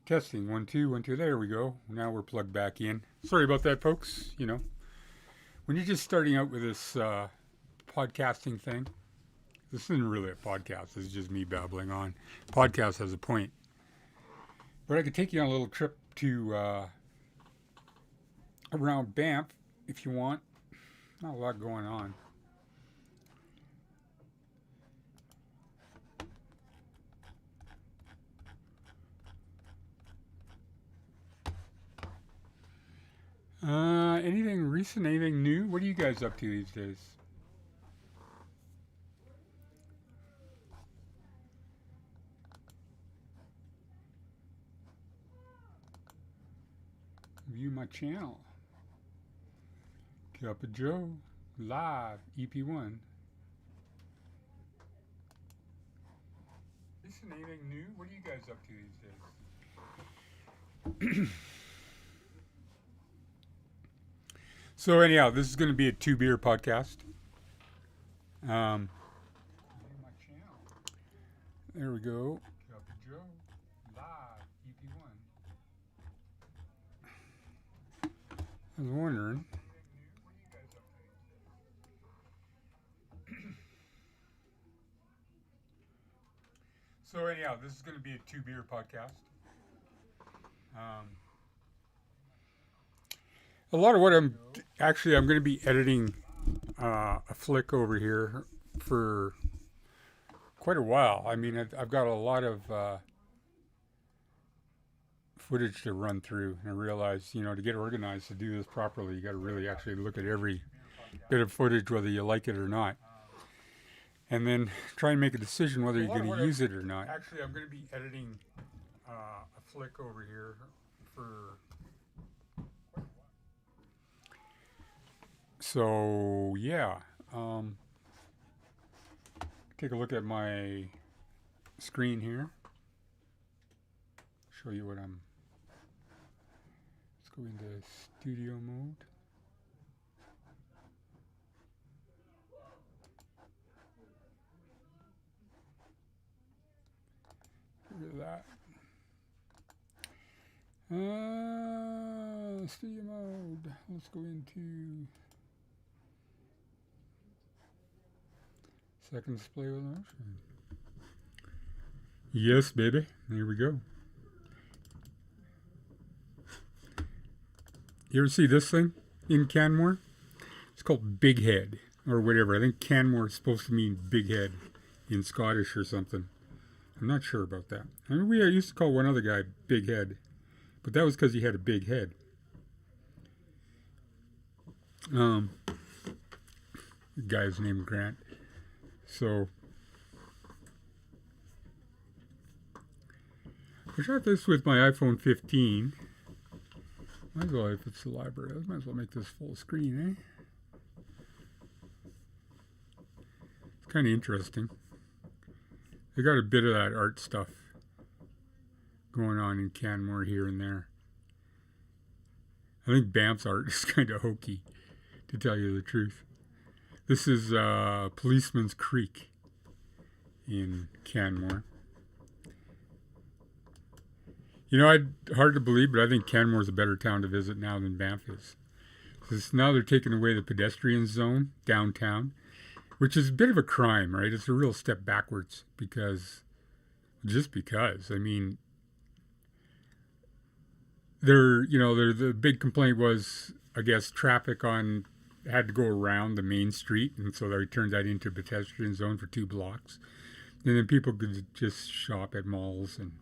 Testing, 1 2 1 2. There we go. Now we're plugged back in. Sorry about that, folks. When you're just starting out with this podcasting thing, this isn't really a podcast. This is just me babbling on. Podcast has a point, but I could take you on a little trip to around Banff if you want. Not a lot going on. Anything recent? Anything new? What are you guys up to these days? View my channel. Cuppa Joe live EP1. Recent? Anything new? What are you guys up to these days? So anyhow, this is going to be a two beer podcast. Um, there we go. Cuppa Joe live EP1. I was wondering. So anyhow, this is going to be a two beer podcast. A lot of what I'm going to be editing a flick over here for quite a while. I mean, I've got a lot of footage to run through, and I realize, to get organized to do this properly, you got to really actually look at every bit of footage, whether you like it or not, and then try and make a decision whether you're going to use it or not. Actually, I'm going to be editing a flick over here for. So yeah, take a look at my screen here. Show you what I'm. Let's go into studio mode. Get rid of that. Studio mode. Let's go into. Second display with motion. Yes, baby. There we go. You ever see this thing in Canmore? It's called Big Head or whatever. I think Canmore is supposed to mean big head in Scottish or something. I'm not sure about that. I mean, we used to call one other guy Big Head, but that was because he had a big head. The guy's named Grant. So, I shot this with my iPhone 15. Might as well, if it's the library, I might as well make this full screen, It's kind of interesting. They got a bit of that art stuff going on in Canmore here and there. I think Banff's art is kind of hokey, to tell you the truth. This is Policeman's Creek in Canmore. Hard to believe, but I think Canmore is a better town to visit now than Banff is. Because now they're taking away the pedestrian zone downtown, which is a bit of a crime, right? It's a real step backwards because. I mean, the big complaint was, I guess, traffic had to go around the main street, and so they turned that into a pedestrian zone for 2 blocks. And then people could just shop at malls and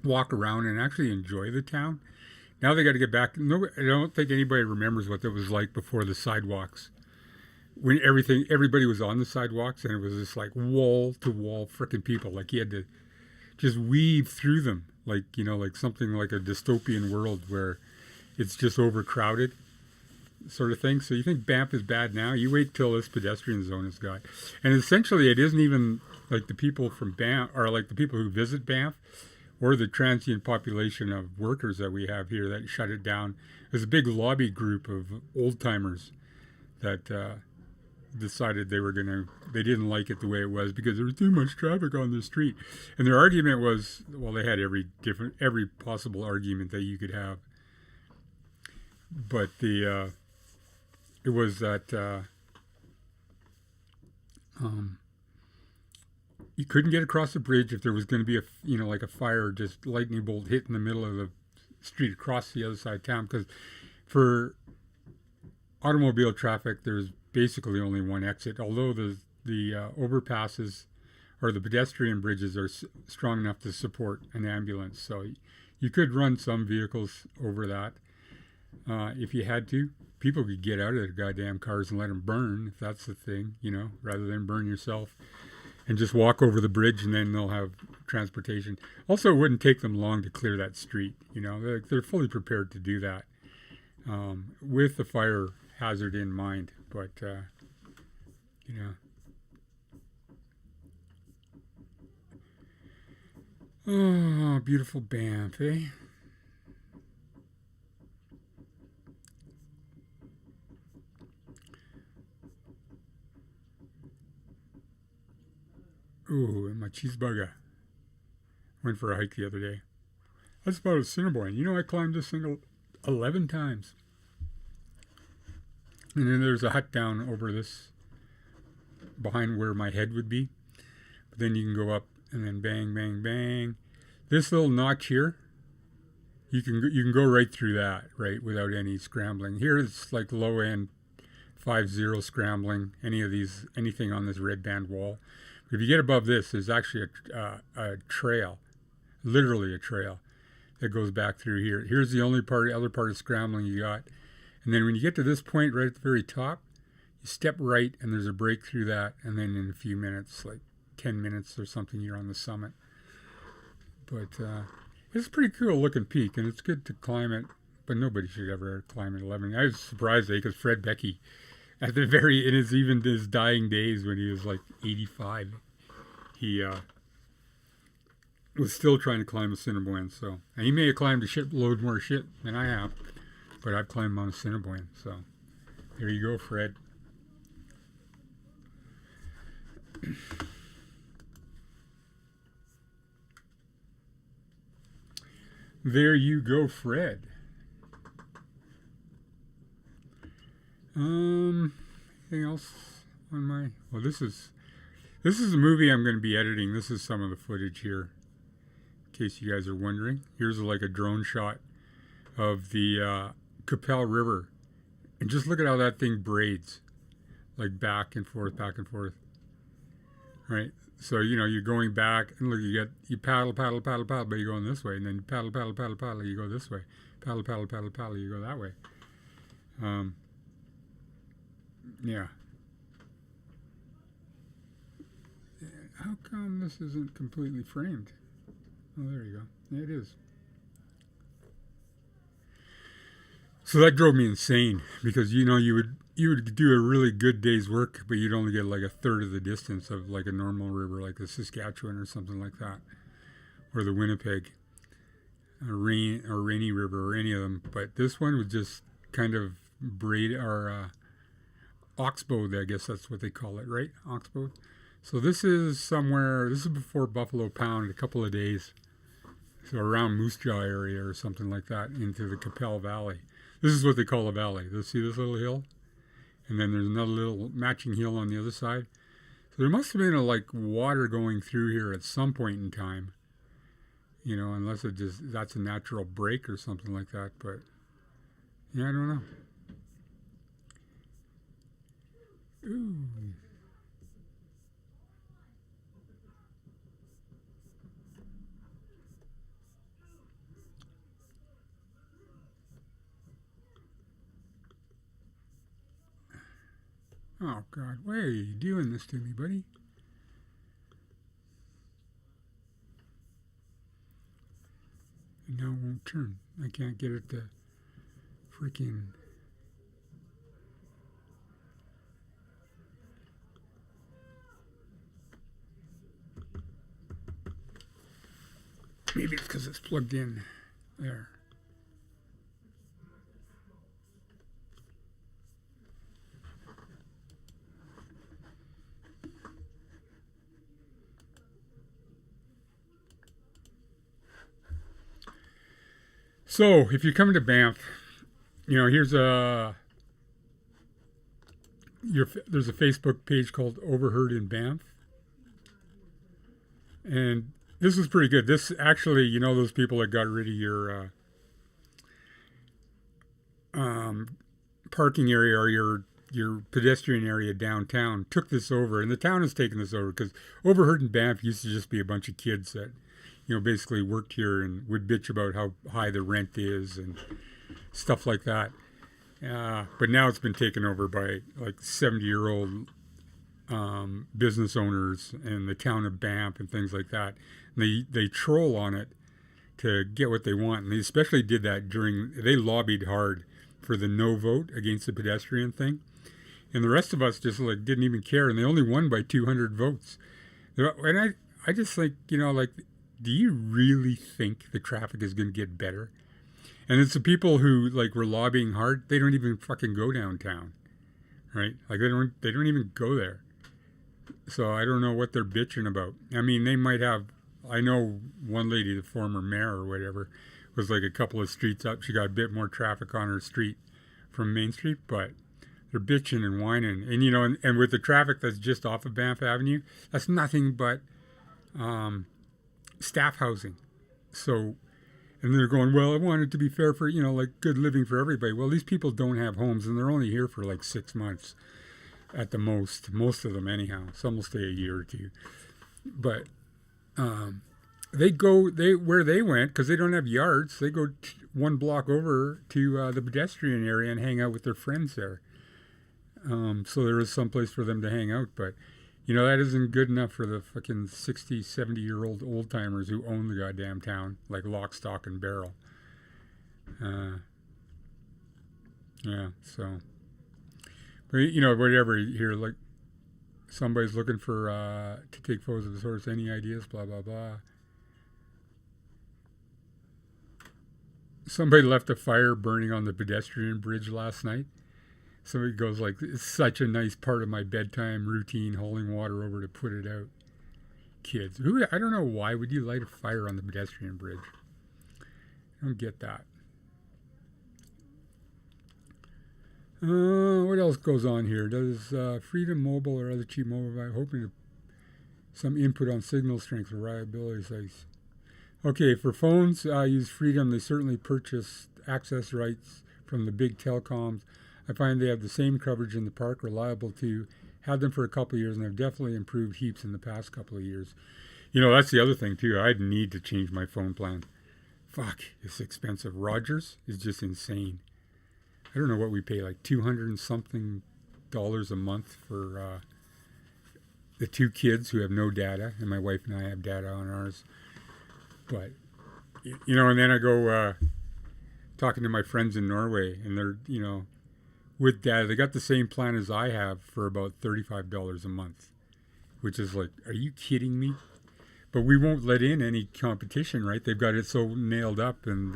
walk around and actually enjoy the town. Now they got to get back. No, I don't think anybody remembers what it was like before the sidewalks, when everybody was on the sidewalks, and it was just like wall to wall frickin' people. Like you had to just weave through them, like something like a dystopian world where it's just overcrowded. Sort of thing. So you think Banff is bad now? You wait till this pedestrian zone is got. And essentially it isn't even like the people from Banff, or like the people who visit Banff, or the transient population of workers that we have here that shut it down. There's a big lobby group of old timers that decided they didn't like it the way it was because there was too much traffic on the street. And their argument was, well, they had every possible argument that you could have. But it was that you couldn't get across the bridge if there was going to be like a fire, just lightning bolt hit in the middle of the street across the other side of town. Because for automobile traffic, there's basically only one exit. Although the overpasses or the pedestrian bridges are strong enough to support an ambulance, so you could run some vehicles over that if you had to. People could get out of their goddamn cars and let them burn if that's the thing, rather than burn yourself. And just walk over the bridge, and then they'll have transportation. Also, it wouldn't take them long to clear that street. They're fully prepared to do that with the fire hazard in mind. But, Oh, beautiful Banff, eh? Ooh, and my cheeseburger. Went for a hike the other day. That's about a Cinnabon. I climbed this thing 11 times. And then there's a hut down over this, behind where my head would be. But then you can go up and then bang, bang, bang. This little notch here, you can go right through that, right, without any scrambling. Here it's like low end 5-0 scrambling, anything on this red band wall. If you get above this, there's actually a trail, literally a trail, that goes back through here. Here's the other part of scrambling you got. And then when you get to this point right at the very top, you step right and there's a break through that. And then in a few minutes, like 10 minutes or something, you're on the summit. But it's a pretty cool looking peak, and it's good to climb it. But nobody should ever climb it 11. I was surprised because Fred Becky, in his dying days when he was like 85, he was still trying to climb a Cinnabon. So, and he may have climbed a shitload more shit than I have, but I've climbed on a Cinnabon. So there you go, Fred. There you go, Fred. Anything else on my? Well, this is a movie I'm going to be editing. This is some of the footage here, in case you guys are wondering. Here's like a drone shot of the Cuppa River, and just look at how that thing braids, like back and forth, right? So you're going back, and look, you paddle, but you're going this way, and then you paddle, you go this way, paddle, you go that way. Yeah. How come this isn't completely framed? Oh, there you go. Yeah, it is. So that drove me insane because you would do a really good day's work, but you'd only get like a third of the distance of like a normal river, like the Saskatchewan or something like that, or the Winnipeg, or Rainy River, or any of them. But this one was just kind of oxbow, I guess that's what they call it, right? Oxbow. So this is before Buffalo Pound, a couple of days. So around Moose Jaw area or something like that, into the Capel Valley. This is what they call a valley. See this little hill? And then there's another little matching hill on the other side. So there must have been water going through here at some point in time. Unless that's a natural break or something like that. But yeah, I don't know. Ooh. Oh, God, why are you doing this to me, buddy? And now it won't turn. I can't get it to freaking... Maybe it's because it's plugged in there. So if you're coming to Banff, here's there's a Facebook page called Overheard in Banff, and this is pretty good. This actually, those people that got rid of your parking area or your pedestrian area downtown took this over, and the town has taken this over because Overheard in Banff used to just be a bunch of kids that basically worked here and would bitch about how high the rent is and stuff like that. But now it's been taken over by like 70-year-old business owners in the town of Banff and things like that. And they troll on it to get what they want. And they especially did that they lobbied hard for the no vote against the pedestrian thing. And the rest of us just didn't even care. And they only won by 200 votes. And I just think, do you really think the traffic is going to get better? And it's the people who were lobbying hard. They don't even fucking go downtown, right? They don't even go there. So I don't know what they're bitching about. I mean, they might have. I know one lady, the former mayor or whatever, was a couple of streets up. She got a bit more traffic on her street from Main Street, but they're bitching and whining. And and with the traffic that's just off of Banff Avenue, that's nothing but staff housing. So. And they're going, well, I want it to be fair for, good living for everybody. Well, these people don't have homes, and they're only here for 6 months at the most of them anyhow. Some will stay a year or two. But where they went, because they don't have yards, they go one block over to the pedestrian area and hang out with their friends there. So there is some place for them to hang out, but that isn't good enough for the fucking 60, 70-year-old old-timers who own the goddamn town, like lock, stock, and barrel. Yeah, so. But, whatever, here, somebody's looking for, to take photos of the source, any ideas, blah, blah, blah. Somebody left a fire burning on the pedestrian bridge last night. Somebody goes it's such a nice part of my bedtime routine, hauling water over to put it out. Kids. I don't know why would you light a fire on the pedestrian bridge? I don't get that. What else goes on here? Does Freedom Mobile or other cheap mobile hoping to some input on signal strength, reliability size? Okay, for phones, use Freedom. They certainly purchase access rights from the big telecoms. I find they have the same coverage in the park, reliable too. Had them for a couple of years, and they've definitely improved heaps in the past couple of years. That's the other thing too. I'd need to change my phone plan. Fuck, it's expensive. Rogers is just insane. I don't know what we pay, $200 and something a month for the two kids who have no data, and my wife and I have data on ours. But, and then I go talking to my friends in Norway, and they're, with data, they got the same plan as I have for about $35 a month, which is are you kidding me? But we won't let in any competition, right? They've got it so nailed up, and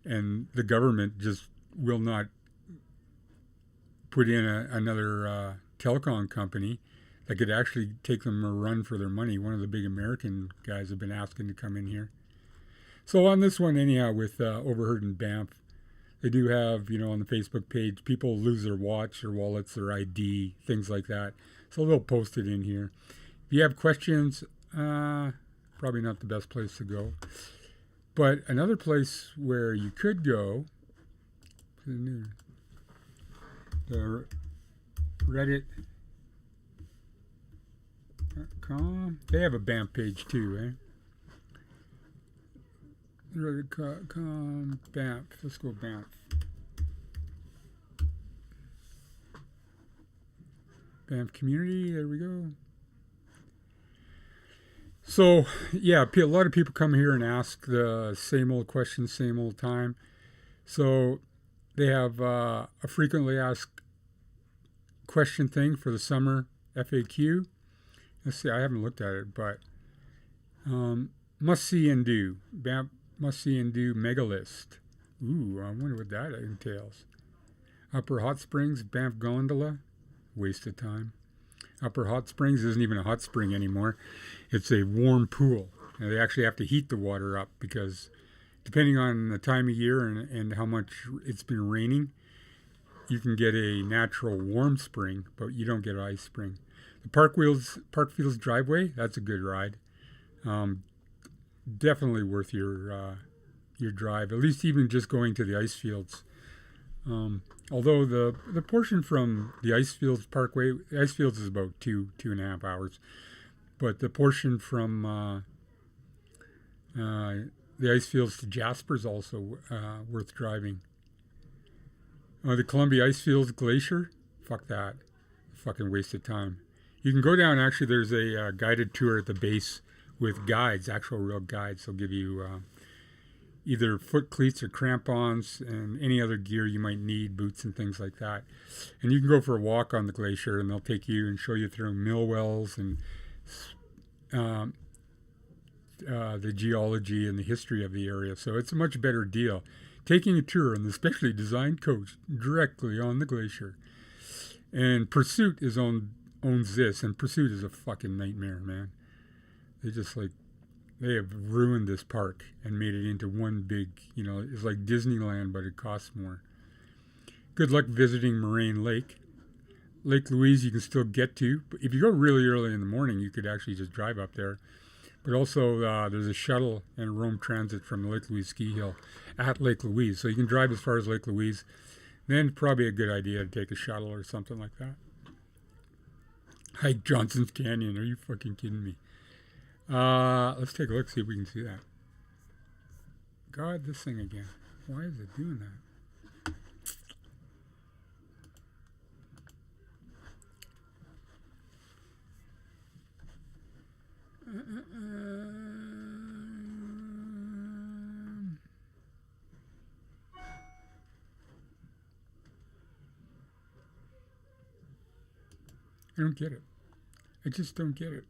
the government just will not put in another telecom company that could actually take them a run for their money. One of the big American guys have been asking to come in here. So on this one, anyhow, with Overheard in Banff, they do have, on the Facebook page, people lose their watch, their wallets, their ID, things like that. So they'll post it in here. If you have questions, probably not the best place to go. But another place where you could go, the Reddit.com, they have a Banff page too, eh? Reddit.com, Banff. Let's go Banff. Banff community. There we go. So, yeah, a lot of people come here and ask the same old questions, same old time. So they have a frequently asked question thing for the summer FAQ. Let's see, I haven't looked at it, but must see and do. Banff must see and do mega list. Ooh, I wonder what that entails. Upper Hot Springs, Banff Gondola, waste of time. Upper Hot Springs isn't even a hot spring anymore. It's a warm pool. And they actually have to heat the water up because it depending on the time of year and how much it's been raining, you can get a natural warm spring, but you don't get an ice spring. The Parkfields driveway, that's a good ride. Definitely worth your drive, at least even just going to the ice fields. Although the portion from the ice fields parkway, the ice fields is about 2.5 hours, but the portion from the ice fields to Jasper is also worth driving. The Columbia Ice Fields Glacier, fuck that, fucking waste of time. You can go down. Actually, there's a guided tour at the base with guides, actual real guides. They'll give you either foot cleats or crampons and any other gear you might need, boots and things like that. And you can go for a walk on the glacier, and they'll take you and show you through mill wells and the geology and the history of the area. So it's a much better deal. Taking a tour in the specially designed coach directly on the glacier. And Pursuit owns this, and Pursuit is a fucking nightmare, man. They have ruined this park and made it into one big, it's like Disneyland, but it costs more. Good luck visiting Moraine Lake. Lake Louise you can still get to, but if you go really early in the morning, you could actually just drive up there. But also there's a shuttle and Rome Transit from the Lake Louise ski hill at Lake Louise. So you can drive as far as Lake Louise. Then probably a good idea to take a shuttle or something like that. Hike Johnson's Canyon. Are you fucking kidding me? Let's take a look, see if we can see that. God, this thing again. Why is it doing that? I don't get it. I just don't get it.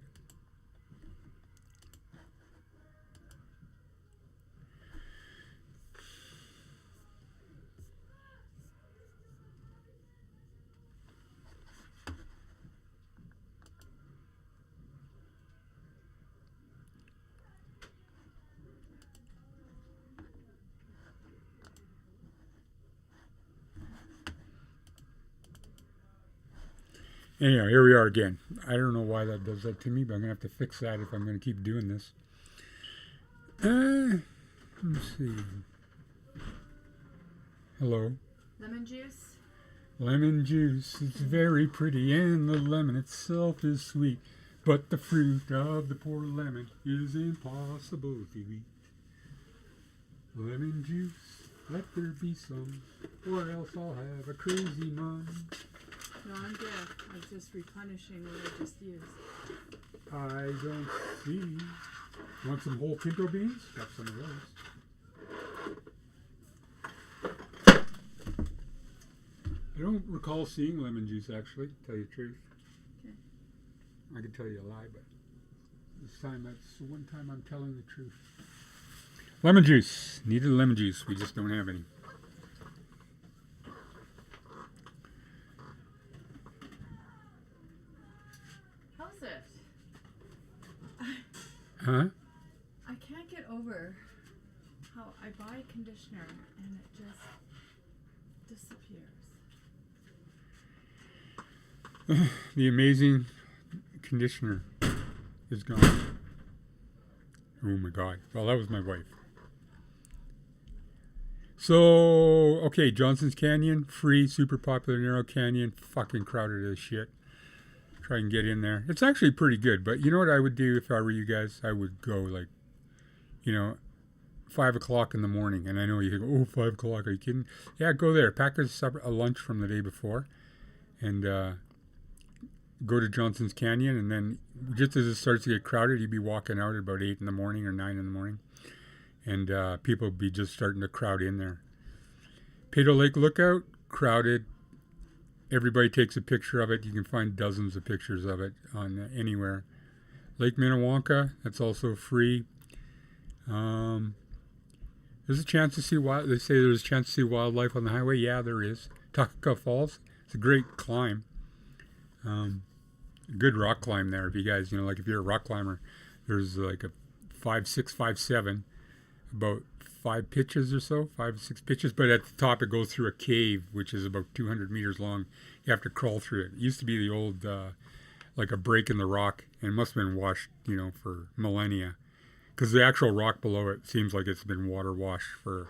Anyhow, here we are again. I don't know why that does that to me, but I'm going to have to fix that if I'm going to keep doing this. Let's see. Hello. Lemon juice? Lemon juice. It's very pretty, and the lemon itself is sweet. But the fruit of the poor lemon is impossible to eat. Lemon juice, let there be some, or else I'll have a crazy mum. No, I'm good. I was just replenishing what I just used. I don't see. Want some whole pinto beans? Got some of those. I don't recall seeing lemon juice, actually, to tell you the truth. Okay. I could tell you a lie, but this time, that's the one time I'm telling the truth. Lemon juice. Needed lemon juice. We just don't have any. How's it? Huh? I can't get over how I buy conditioner and it just disappears. The amazing conditioner is gone. Oh my God. Well, that was my wife. So, okay, Johnson's Canyon, free, super popular narrow canyon, fucking crowded as shit. Try and get in there. It's actually pretty good, but you know what I would do if I were you guys? I would go 5 o'clock in the morning. And I know you think, oh, 5 o'clock, are you kidding? Yeah, go there. Pack a lunch from the day before and go to Johnson's Canyon. And then just as it starts to get crowded, you'd be walking out at about 8 in the morning or 9 in the morning. And people would be just starting to crowd in there. Peyto Lake Lookout, crowded. Everybody takes a picture of it. You can find dozens of pictures of it on anywhere. Lake Minnewanka, that's also free. There's a chance to see they say there's a chance to see wildlife on the highway. Yeah, there is. Takaka Falls, it's a great climb. Good rock climb there. If you guys, if you're a rock climber, there's like a 5'6", 5'7", about 5 pitches or so, 5 or 6 pitches. But at the top, it goes through a cave, which is about 200 meters long. You have to crawl through it. It used to be the old, like a break in the rock, and it must have been washed, for millennia. Because the actual rock below it seems like it's been water washed for,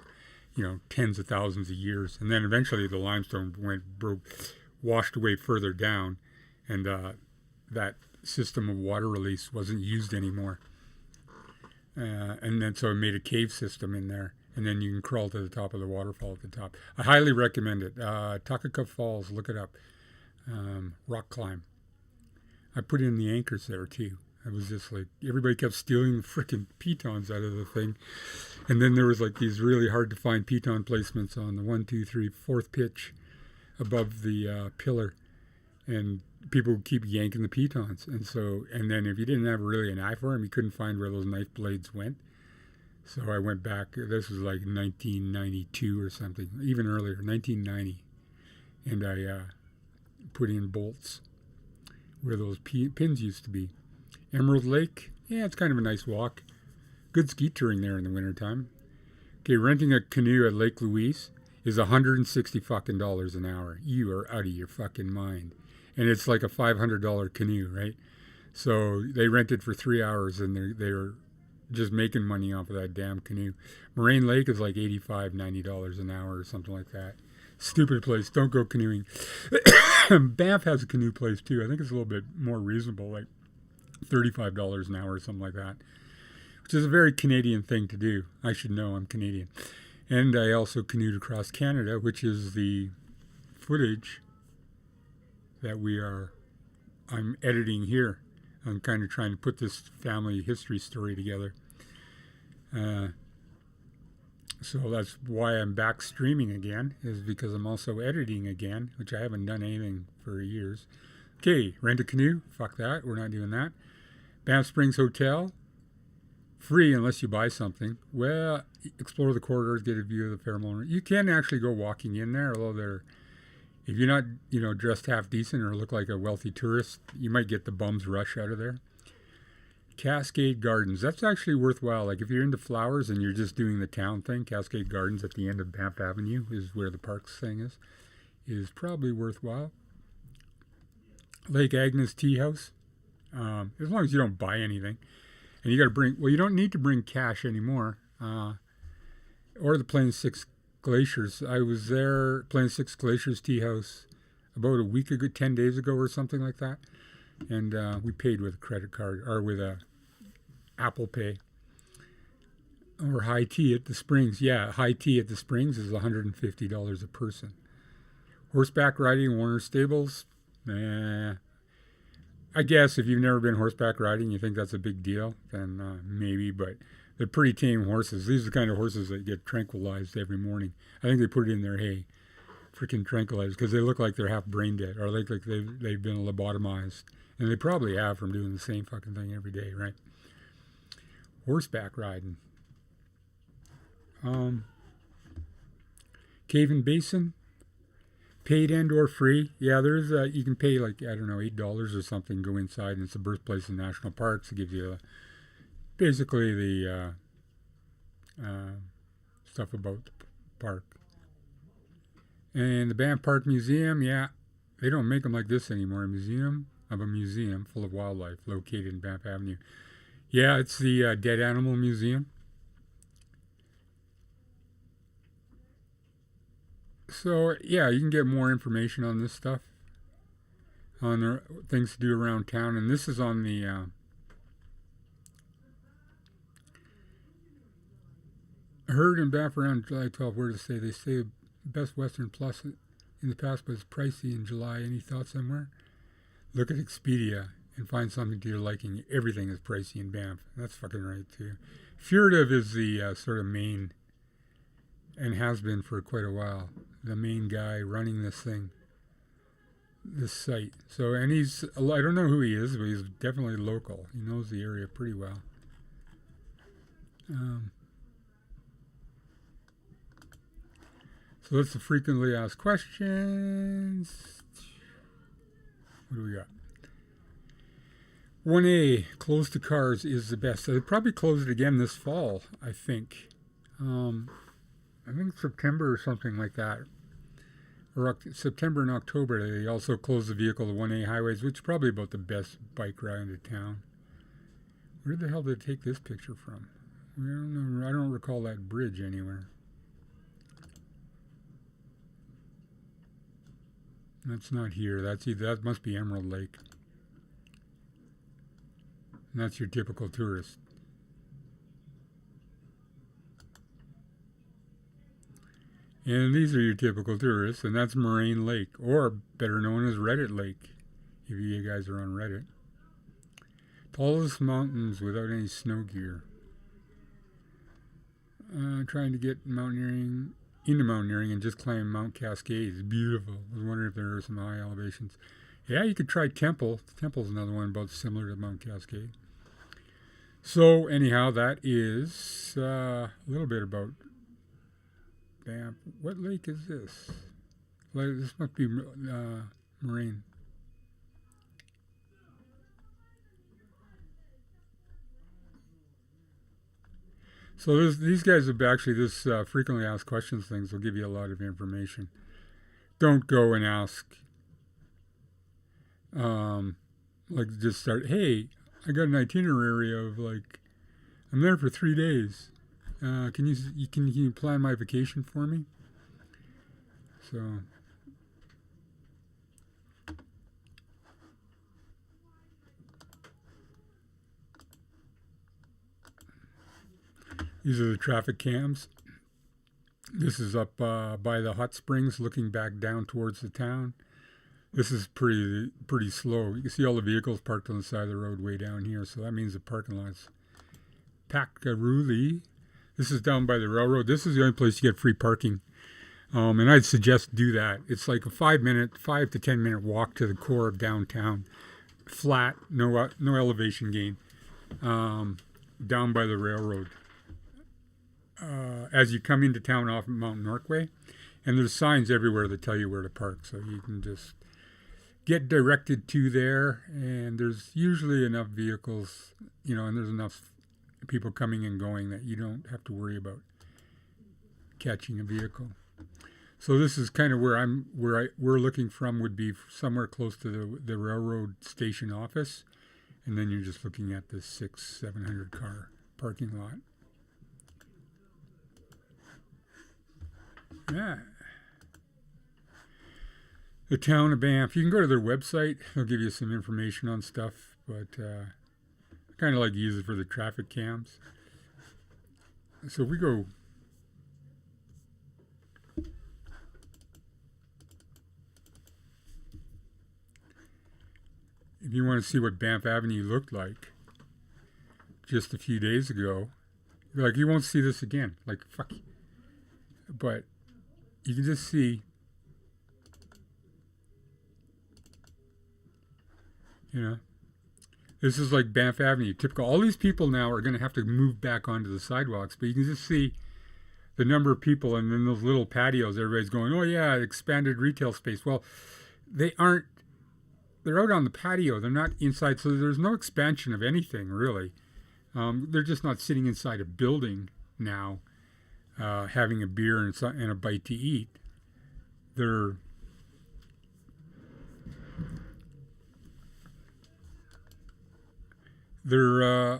tens of thousands of years. And then eventually the limestone washed away further down, and that system of water release wasn't used anymore. And then so it made a cave system in there, and then you can crawl to the top of the waterfall at the top. I highly recommend it. Takaka Falls, look it up. Rock climb. I put in the anchors there too. I was just like, everybody kept stealing the freaking pitons out of the thing. And then there was like these really hard to find piton placements on the 1, 2, 3, 4th pitch above the pillar. And people would keep yanking the pitons. And then if you didn't have really an eye for them, you couldn't find where those knife blades went. So I went back, this was like 1992 or something, even earlier, 1990. And I put in bolts where those pins used to be. Emerald Lake, yeah, it's kind of a nice walk. Good ski touring there in the wintertime. Okay, renting a canoe at Lake Louise is $160 an hour. You are out of your fucking mind. And it's like a $500 canoe, right? So they rented for 3 hours, and they're just making money off of that damn canoe. Moraine Lake is like $85, $90 an hour or something like that. Stupid place. Don't go canoeing. Banff has a canoe place too. I think it's a little bit more reasonable, like $35 an hour or something like that, which is a very Canadian thing to do. I should know, I'm Canadian. And I also canoed across Canada, which is the footage that I'm editing here. I'm kind of trying to put this family history story together. So that's why I'm back streaming again, is because I'm also editing again, which I haven't done anything for years. Okay, rent a canoe. Fuck that. We're not doing that. Banff Springs Hotel. Free unless you buy something. Well, explore the corridors, get a view of the Fairmont. You can actually go walking in there, although if you're not, dressed half decent or look like a wealthy tourist, you might get the bum's rush out of there. Cascade Gardens. That's actually worthwhile. Like if you're into flowers and you're just doing the town thing, Cascade Gardens at the end of Banff Avenue is where the parks thing is probably worthwhile. Lake Agnes Tea House. As long as you don't buy anything. And you got to you don't need to bring cash anymore. Or the Plain 6 Glaciers. I was there, Plain 6 Glaciers Tea House, about a week ago, 10 days ago or something like that. And we paid with a credit card, or with a Apple Pay. Or high tea at the Springs. Yeah, high tea at the Springs is $150 a person. Horseback riding, Warner Stables. I guess if you've never been horseback riding, you think that's a big deal, then maybe, but they're pretty tame horses. These are the kind of horses that get tranquilized every morning. I think they put it in their hay, freaking tranquilized, because they look like they're half brain dead, or like they've been lobotomized. And they probably have from doing the same fucking thing every day, right? Horseback riding. Cave and Basin. Paid and or free. Yeah, there's you can pay like, I don't know, $8 or something, go inside, and it's the birthplace of national parks. It gives you basically the stuff about the park. And the Banff Park Museum, yeah, they don't make them like this anymore. A museum full of wildlife located in Banff Avenue. Yeah, it's the Dead Animal Museum. So, yeah, you can get more information on this stuff, on the things to do around town. And this is on the Heard in Banff around July 12th. Where to stay? They say Best Western Plus in the past, but it's pricey in July. Any thoughts somewhere? Look at Expedia and find something to your liking. Everything is pricey in Banff. That's fucking right, too. Furtive is the sort of main, and has been for quite a while, the main guy running this site. So, and I don't know who he is, but he's definitely local. He knows the area pretty well. So that's the frequently asked questions. What do we got? 1A, close to cars is the best. They'll probably close it again this fall, I think. I think September or something like that. Or September and October, they also close the vehicle to 1A highways, which is probably about the best bike ride into town. Where the hell did they take this picture from? I don't know. I don't recall that bridge anywhere. That's not here. That must be Emerald Lake. And that's your typical tourist. And these are your typical tourists, and that's Moraine Lake, or better known as Reddit Lake, if you guys are on Reddit. Tallest mountains without any snow gear. Trying to get into mountaineering and just climb Mount Cascade. It's beautiful. I was wondering if there are some high elevations. Yeah, you could try Temple. Temple's another one about similar to Mount Cascade. So anyhow, that is a little bit about Banff. What lake is this? This must be Moraine. So these guys have actually, this frequently asked questions things will give you a lot of information. Don't go and ask, like just start, hey, I got an itinerary of like, I'm there for 3 days. Can you plan my vacation for me? So these are the traffic cams. This is up by the hot springs, looking back down towards the town. This is pretty slow. You can see all the vehicles parked on the side of the road way down here, so that means the parking lot's Packaruli. This is down by the railroad. This is the only place you get free parking. And I'd suggest do that. It's like a 5 to 10 minute walk to the core of downtown. Flat, no elevation gain. Down by the railroad. As you come into town off Mountain Northway, and there's signs everywhere that tell you where to park, so you can just get directed to there, and there's usually enough vehicles, and there's enough people coming and going that you don't have to worry about catching a vehicle. So this is kind of where we're looking from, would be somewhere close to the railroad station office, and then you're just looking at this 700 car parking lot. Yeah. The town of Banff. You can go to their website. They'll give you some information on stuff, but I kind of like to use it for the traffic cams. So we go. If you want to see what Banff Avenue looked like just a few days ago, like, you won't see this again. Like, fuck. But you can just see, this is like Banff Avenue, typical. All these people now are going to have to move back onto the sidewalks, but you can just see the number of people, and then those little patios, everybody's going, oh yeah, expanded retail space. Well, they aren't, they're out on the patio, they're not inside, so there's no expansion of anything, really. They're just not sitting inside a building now, having a beer and a bite to eat. They're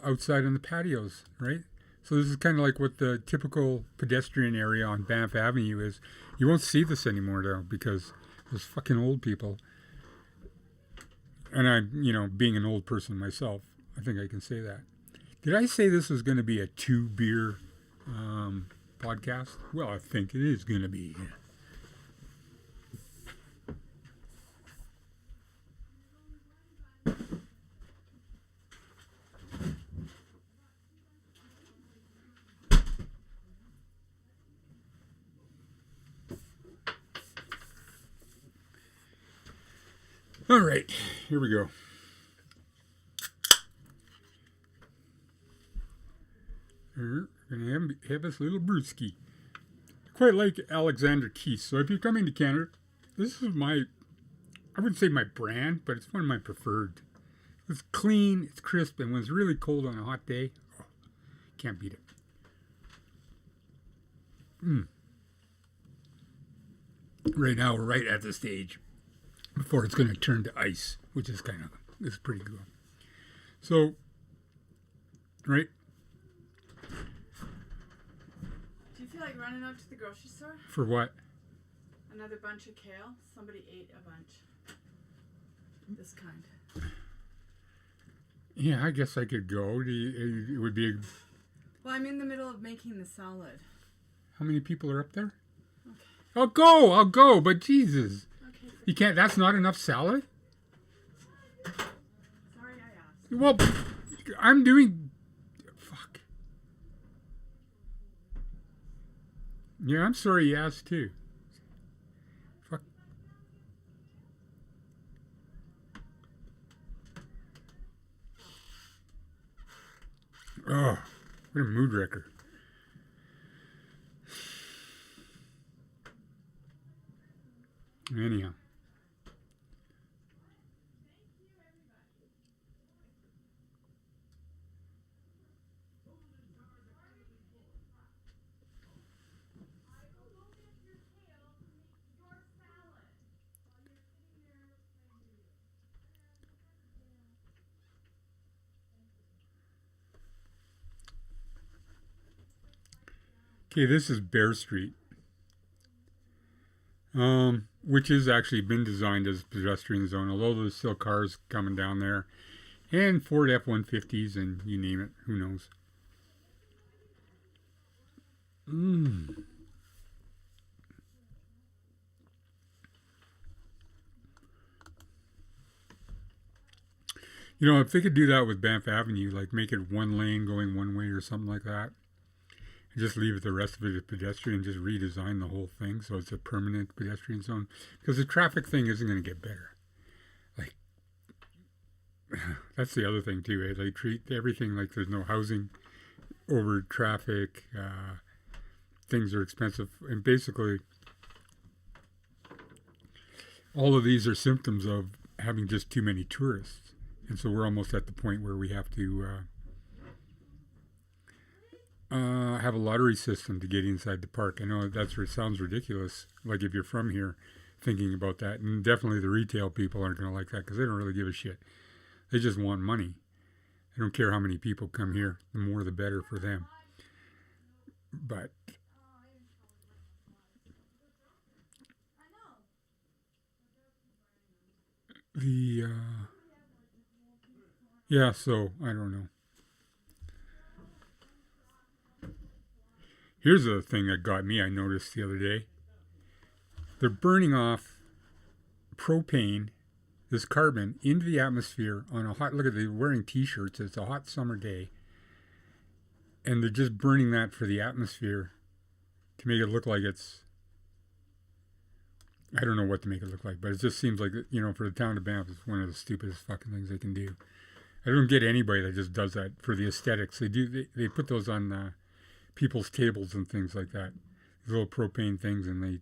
outside on the patios, right? So this is kind of like what the typical pedestrian area on Banff Avenue is. You won't see this anymore, though, because those fucking old people. And I'm, being an old person myself, I think I can say that. Did I say this was going to be a 2-beer podcast? Well, I think it is going to be. All right, here we go. We're going to have this little brewski. Quite like Alexander Keith's. So if you're coming to Canada, this is I wouldn't say my brand, but it's one of my preferred. It's clean, it's crisp, and when it's really cold on a hot day, can't beat it. Right now, we're right at the stage before it's going to turn to ice, which is it's pretty cool. So, right? Do you feel like running out to the grocery store? For what? Another bunch of kale? Somebody ate a bunch. This kind. Yeah, I guess I could go. It would be. Well, I'm in the middle of making the salad. How many people are up there? Okay. I'll go, but Jesus. Okay. You can't, that's not enough salad? Sorry I asked. Well, I'm doing. Fuck. Yeah, I'm sorry you asked too. Fuck. Oh, what a mood wrecker. Anyhow. Okay, this is Bear Street, which has actually been designed as a pedestrian zone, although there's still cars coming down there, and Ford F-150s, and you name it, who knows. You know, if they could do that with Banff Avenue, like make it one lane going one way or something like that, and just leave it the rest of it as pedestrian, just redesign the whole thing so it's a permanent pedestrian zone, because the traffic thing isn't going to get better. Like, that's the other thing too, eh? They treat everything like there's no housing over traffic, things are expensive, and basically all of these are symptoms of having just too many tourists. And so we're almost at the point where we have to have a lottery system to get inside the park. I know it sounds ridiculous, like if you're from here thinking about that. And definitely the retail people aren't going to like that because they don't really give a shit. They just want money. They don't care how many people come here. The more the better for them. But yeah, so I don't know. Here's the thing that got me, I noticed the other day. They're burning off propane, this carbon, into the atmosphere on a hot, look at, they're wearing t-shirts, it's a hot summer day. And they're just burning that for the atmosphere to make it look like it's, I don't know what to make it look like, but it just seems like, you know, for the town of Banff, it's one of the stupidest fucking things they can do. I don't get anybody that just does that for the aesthetics. They put those on people's tables and things like that. These little propane things, and they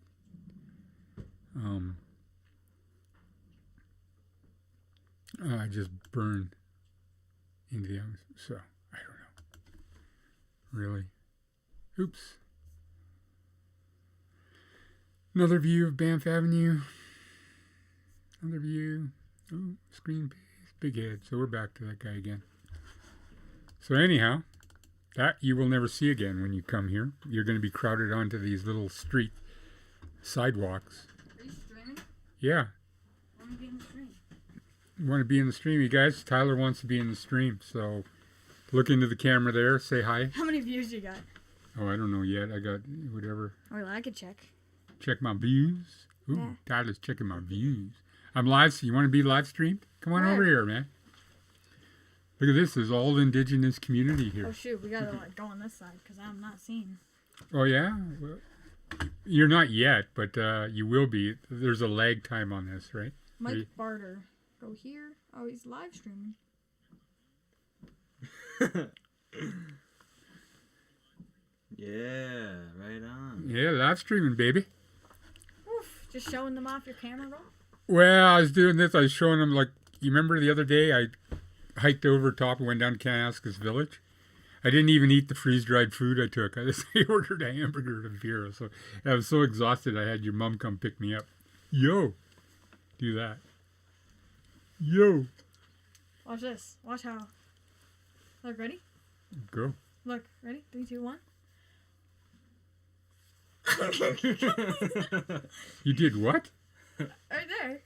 just burn into the atmosphere. So I don't know. Really? Oops. Another view of Banff Avenue. Another view. Oh, screen page. Big head. So we're back to that guy again. So anyhow, that you will never see again when you come here. You're going to be crowded onto these little street sidewalks. Are you streaming? Yeah. I want to be in the stream. You want to be in the stream, you guys? Tyler wants to be in the stream. So look into the camera there. Say hi. How many views you got? Oh, I don't know yet. I got whatever. Well, I could check. Check my views. Ooh, Yeah. Tyler's checking my views. I'm live. So you want to be live streamed? Come on over here, man. Look at this. There's all indigenous community here. Oh shoot, we gotta like go on this side because I'm not seeing. Oh yeah. Well, you're not yet, but you will be. There's a lag time on this, right? Mike Barter, go here. Oh, he's live streaming. Yeah, right on. Yeah, live streaming, baby. Oof, just showing them off your camera roll. Well, I was doing this. I was showing them, like, you remember the other day I hiked over top and went down to Kananaskis Village? I didn't even eat the freeze-dried food I took. I just ordered a hamburger and a beer. So I was so exhausted I had your mom come pick me up. Yo, do that. Yo. Watch this. Watch how. Look, ready? Go. Look, ready? 3, 2, 1. You did what? Right there.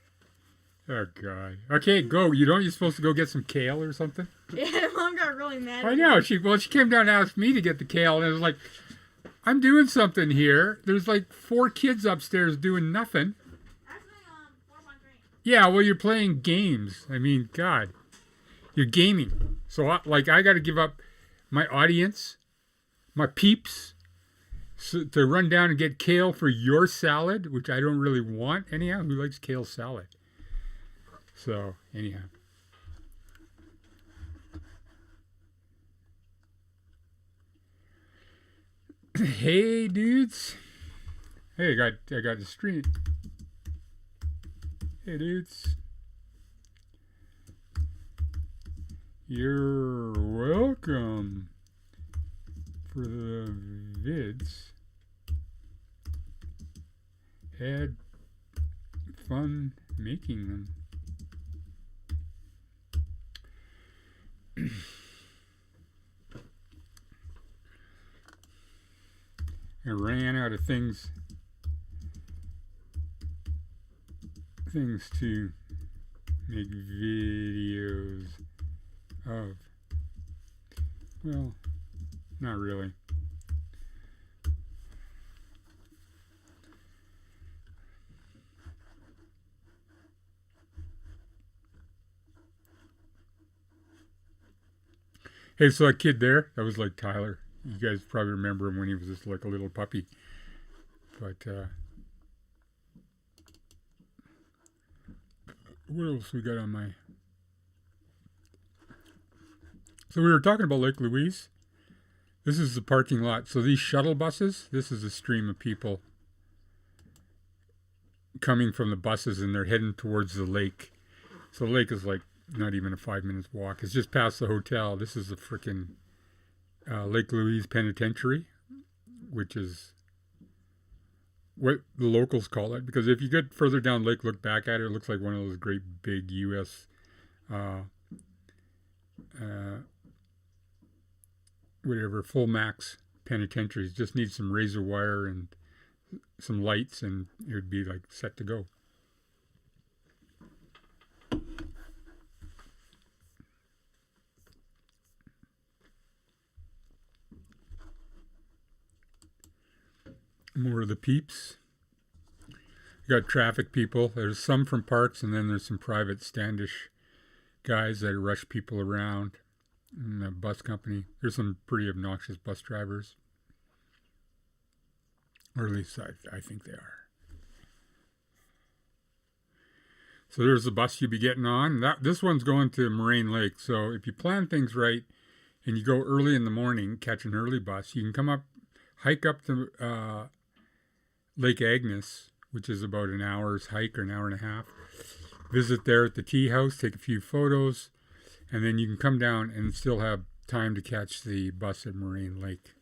Oh, God. Okay, go. You're supposed to go get some kale or something? Yeah, Mom got really mad. I know. She came down and asked me to get the kale, and I was like, I'm doing something here. There's like 4 kids upstairs doing nothing. Actually, 4.3. Yeah, well, you're playing games. I mean, God. You're gaming. So, I got to give up my audience, my peeps, to run down and get kale for your salad, which I don't really want anyhow. Who likes kale salad? So, anyhow. Hey, dudes. Hey, I got the stream. Hey, dudes. You're welcome for the vids. Had fun making them. I ran out of things to make videos of. Well, not really. Hey, so that kid there, that was like Tyler. You guys probably remember him when he was just like a little puppy. But, what else we got on my... So we were talking about Lake Louise. This is the parking lot. So these shuttle buses, this is a stream of people coming from the buses, and they're heading towards the lake. So the lake is like not even a 5 minutes walk. It's just past the hotel. This is the frickin' Lake Louise Penitentiary, which is what the locals call it. Because if you get further down lake, look back at it, it looks like one of those great big U.S. Whatever, full max penitentiaries. Just need some razor wire and some lights, and it would be like set to go. More of the peeps. You got traffic people. There's some from parks, and then there's some private Standish guys that rush people around. And the bus company. There's some pretty obnoxious bus drivers. Or at least I think they are. So there's the bus you'll be getting on. This one's going to Moraine Lake. So if you plan things right and you go early in the morning, catch an early bus, you can come up, hike up to Lake Agnes, which is about an hour's hike or an hour and a half. Visit there at the tea house, take a few photos, and then you can come down and still have time to catch the bus at Moraine Lake.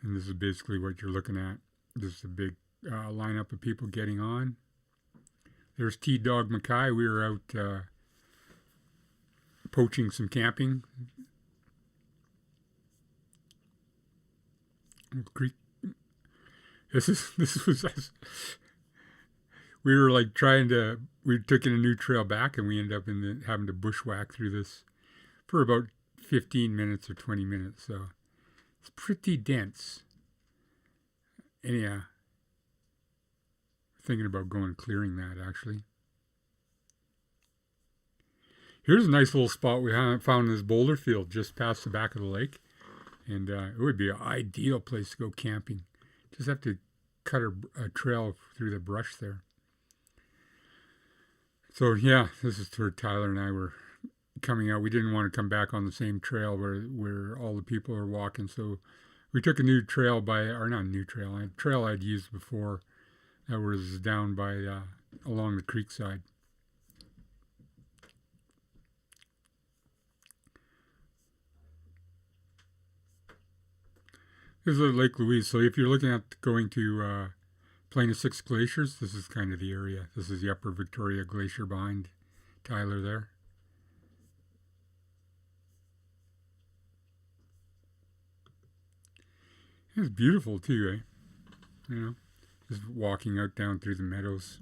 And this is basically what you're looking at. This is a big lineup of people getting on. There's T-Dog Mackay. We were out poaching some camping. Creek. This was us. We were like we took in a new trail back, and we ended up having to bushwhack through this for about 15 minutes or 20 minutes. So it's pretty dense. Anyhow, thinking about going clearing that actually. Here's a nice little spot we found in this boulder field just past the back of the lake. And it would be an ideal place to go camping. Just have to cut a trail through the brush there. So yeah, this is where Tyler and I were coming out. We didn't want to come back on the same trail where all the people are walking. So we took a new trail a trail I'd used before that was down by along the creek side. This is Lake Louise. So if you're looking at going to Plain of Six Glaciers, this is kind of the area. This is the Upper Victoria Glacier behind Tyler there. It's beautiful too, eh? You know, just walking out down through the meadows.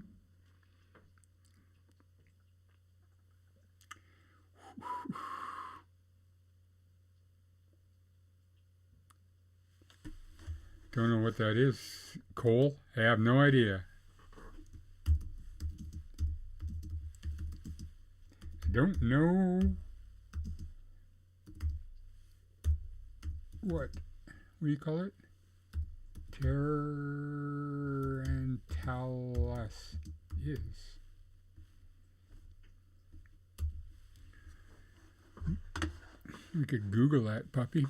Don't know what that is. Coal? I have no idea. I don't know what do you call it? Tarantalas is. We could Google that puppy.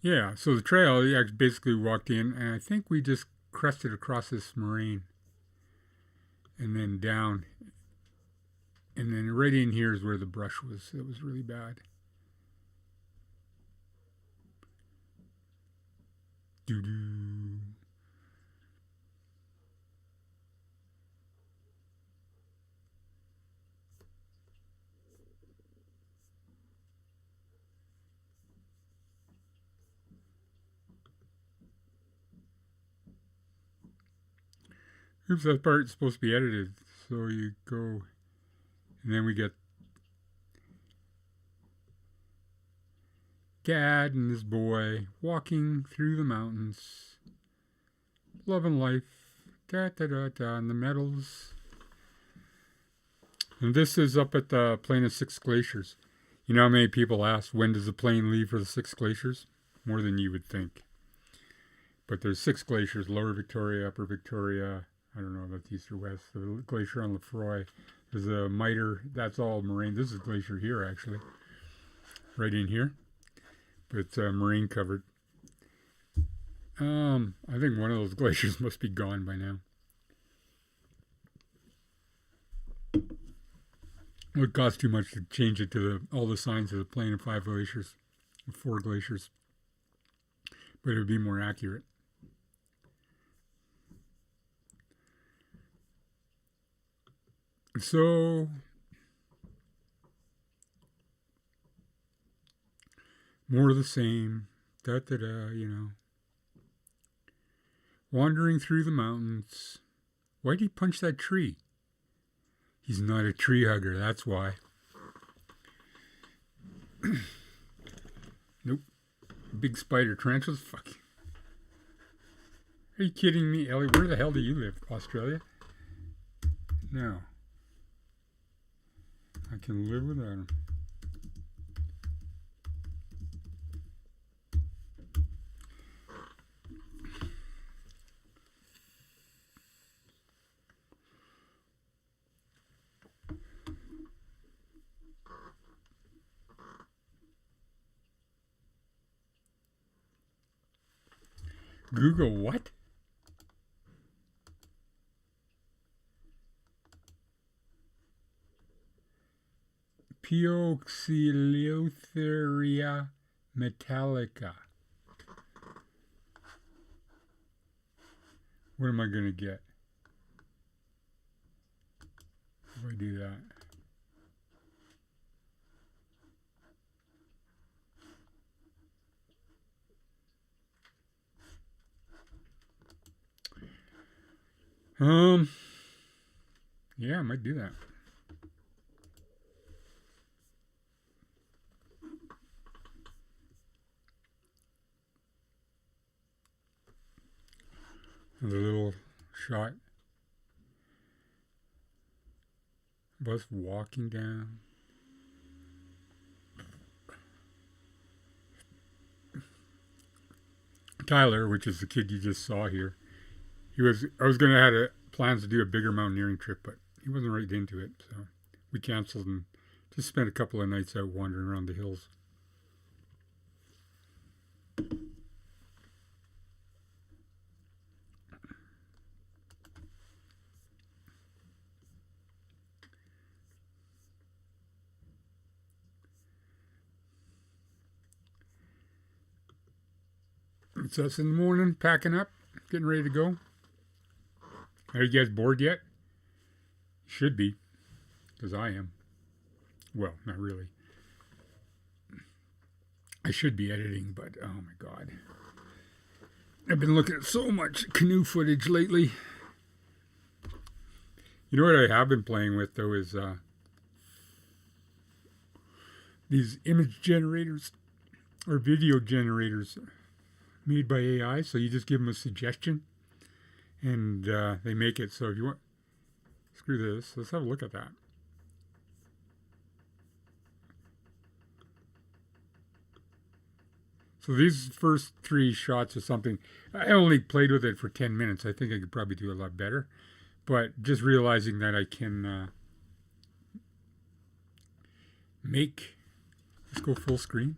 Yeah, so the trail, you basically walked in, and I think we just crested across this moraine and then down. And then right in here is where the brush was. It was really bad. Doo-doo. Oops, that part's supposed to be edited. So you go, and then we get Dad and his boy walking through the mountains, loving life, da-da-da-da, in the meadows. And this is up at the Plain of Six Glaciers. You know how many people ask, when does the plane leave for the Six Glaciers? More than you would think. But there's 6 glaciers, Lower Victoria, Upper Victoria, I don't know about east or west. The glacier on Lefroy. There's a miter. That's all moraine. This is a glacier here, actually. Right in here. But it's moraine covered. I think one of those glaciers must be gone by now. It would cost too much to change it to all the signs of the Plain of 5 glaciers. 4 glaciers. But it would be more accurate. So, more of the same, da-da-da, you know. Wandering through the mountains. Why'd he punch that tree? He's not a tree hugger, that's why. Nope. Big spider tarantulas? Fuck. Are you kidding me, Ellie? Where the hell do you live? Australia? No. I can live without him. Google what? Pioxiliotheria metallica. What am I going to get if I do that? Yeah, I might do that. Another little shot of us walking down. Tyler, which is the kid you just saw here, I was going to have plans to do a bigger mountaineering trip, but he wasn't right into it, so we canceled and just spent a couple of nights out wandering around the hills. It's us in the morning, packing up, getting ready to go. Are you guys bored yet? Should be, because I am. Well, not really. I should be editing, but oh my God. I've been looking at so much canoe footage lately. You know what I have been playing with, though, is these image generators or video generators made by AI. So you just give them a suggestion, and they make it. So if you want, screw this. Let's have a look at that. So these first 3 shots or something, I only played with it for 10 minutes. I think I could probably do a lot better. But just realizing that I can make, let's go full screen.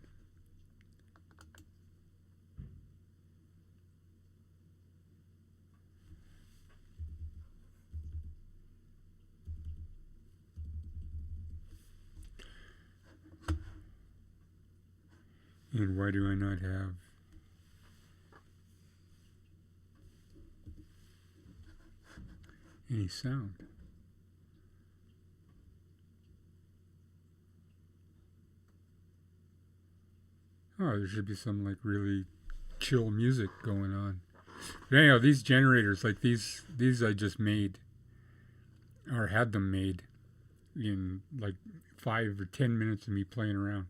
And why do I not have any sound? Oh, there should be some like really chill music going on. But anyhow, these generators, like these I just made, or had them made in like 5 or 10 minutes of me playing around.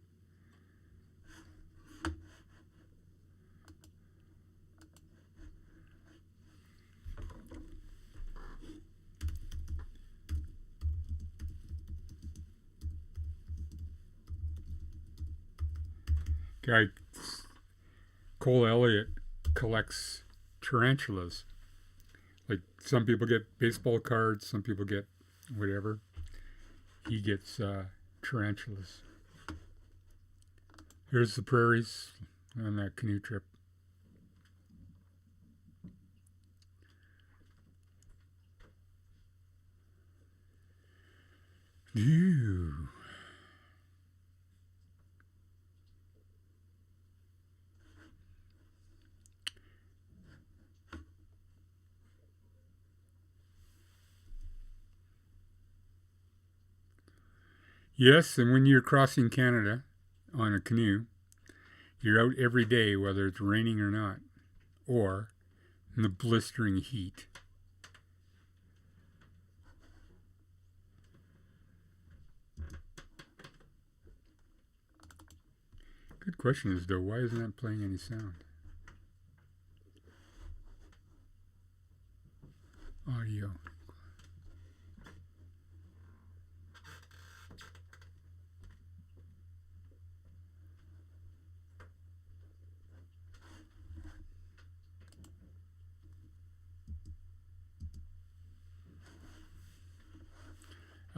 Guy Cole Elliott collects tarantulas. Like some people get baseball cards, some people get whatever. He gets tarantulas. Here's the prairies on that canoe trip. Ew. Yes, and when you're crossing Canada on a canoe, you're out every day, whether it's raining or not, or in the blistering heat. Good question is, though, why isn't that playing any sound? Audio.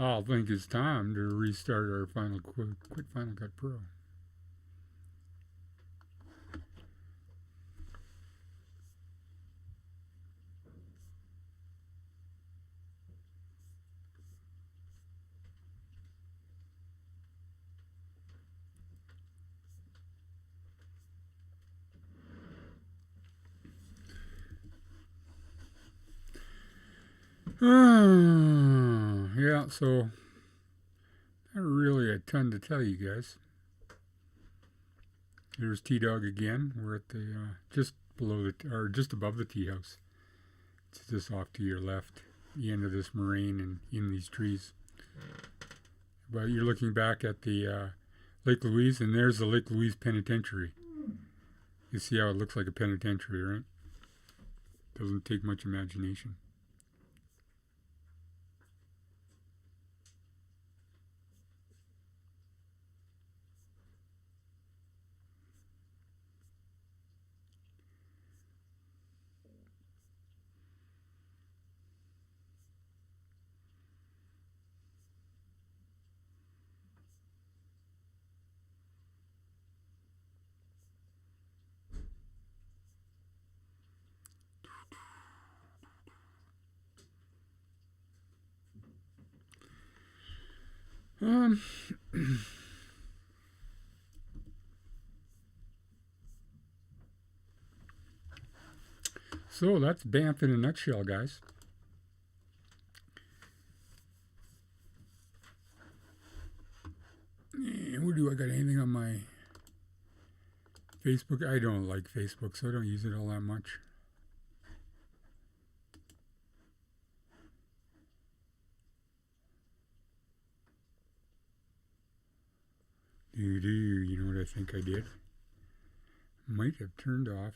I think it's time to restart our Final Quit Final Cut Pro. Yeah, so not really a ton to tell you guys. There's T-Dog again. We're at the just below the or just above the tea house. It's just off to your left, the end of this moraine and in these trees. But you're looking back at the Lake Louise, and there's the Lake Louise Penitentiary. You see how it looks like a penitentiary, right? Doesn't take much imagination. So that's Banff in a nutshell, guys. Where do I got anything on my Facebook? I don't like Facebook, so I don't use it all that much. You know what I think I did? Might have turned off.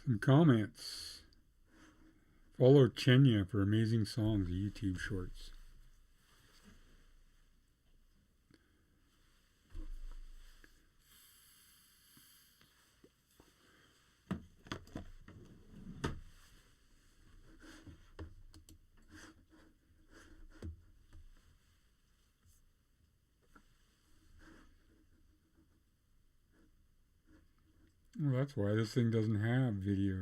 Some comments. Follow Chenya for amazing songs, YouTube shorts. Well, that's why this thing doesn't have video.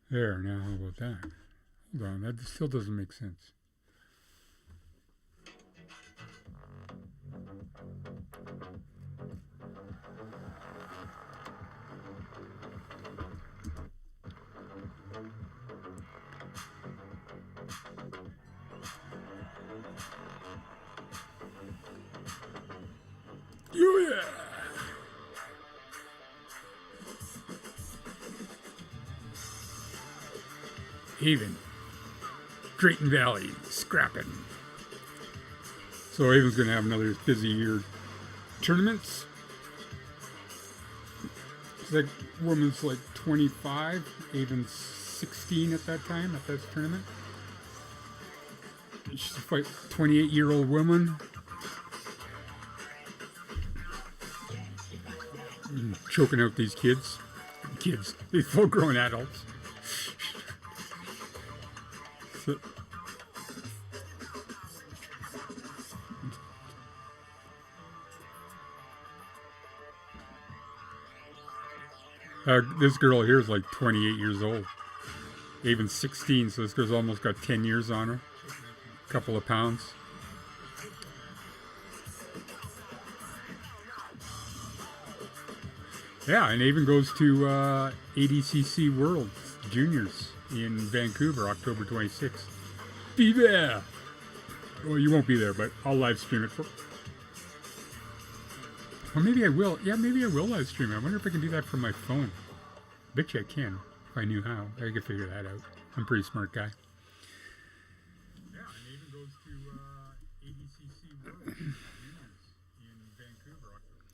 There, now how about that? Hold on, that still doesn't make sense. Oh yeah! Haven, Drayton Valley, scrapping. So Haven's going to have another busy year. Tournaments. That woman's like 25, Haven's 16 at that time, at this tournament. She's a 28-year-old woman. Choking out these kids. These full-grown adults. This girl here is like 28 years old. Even 16, so this girl's almost got 10 years on her. A couple of pounds. Yeah, and Avon goes to ADCC World Juniors in Vancouver, October 26th. Be there! Well, you won't be there, but I'll live stream it for... Or maybe I will. Yeah, maybe I will live stream it. I wonder if I can do that from my phone. Bet you I can, if I knew how. I could figure that out. I'm a pretty smart guy. Yeah, and Avon goes to ADCC World Juniors in Vancouver, October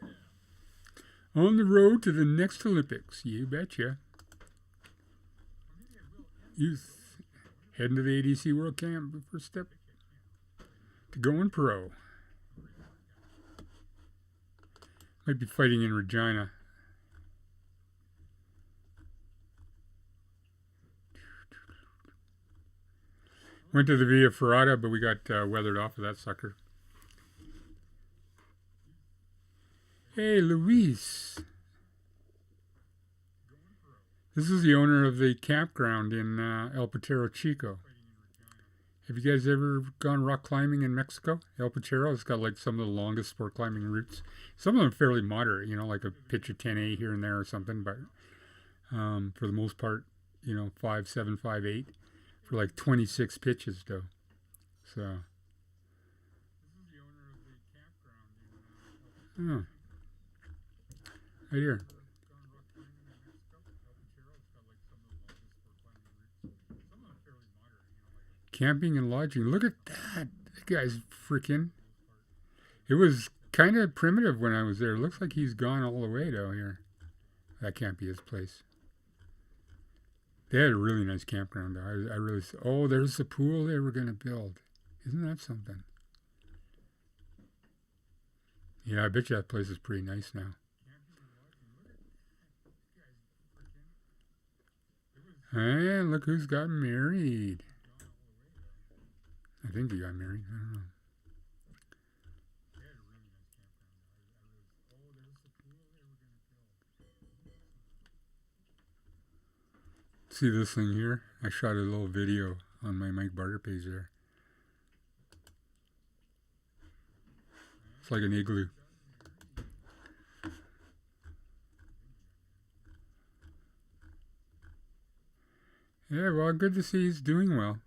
26th. On the road to the next Olympics, you betcha. Youth heading to the ADC World Camp, first step to going pro. Might be fighting in Regina. Went to the Via Ferrata, but we got weathered off of that sucker. Hey, Luis. This is the owner of the campground in El Potero Chico. Have you guys ever gone rock climbing in Mexico? El Potero has got like some of the longest sport climbing routes. Some of them fairly moderate, you know, like a pitch of 10A here and there or something. But for the most part, you know, 5.7, 5.8 for like 26 pitches, though. So. Oh. Right here. Camping and lodging. Look at that. That guy's freaking. It was kind of primitive when I was there. It looks like he's gone all the way down here. That can't be his place. They had a really nice campground, though. I really. Oh, there's the pool they were going to build. Isn't that something? Yeah, I bet you that place is pretty nice now. And look who's got married. I think he got married. I don't know. See this thing here? I shot a little video on my Mike Barter page there. It's like an igloo. Yeah, well, good to see he's doing well.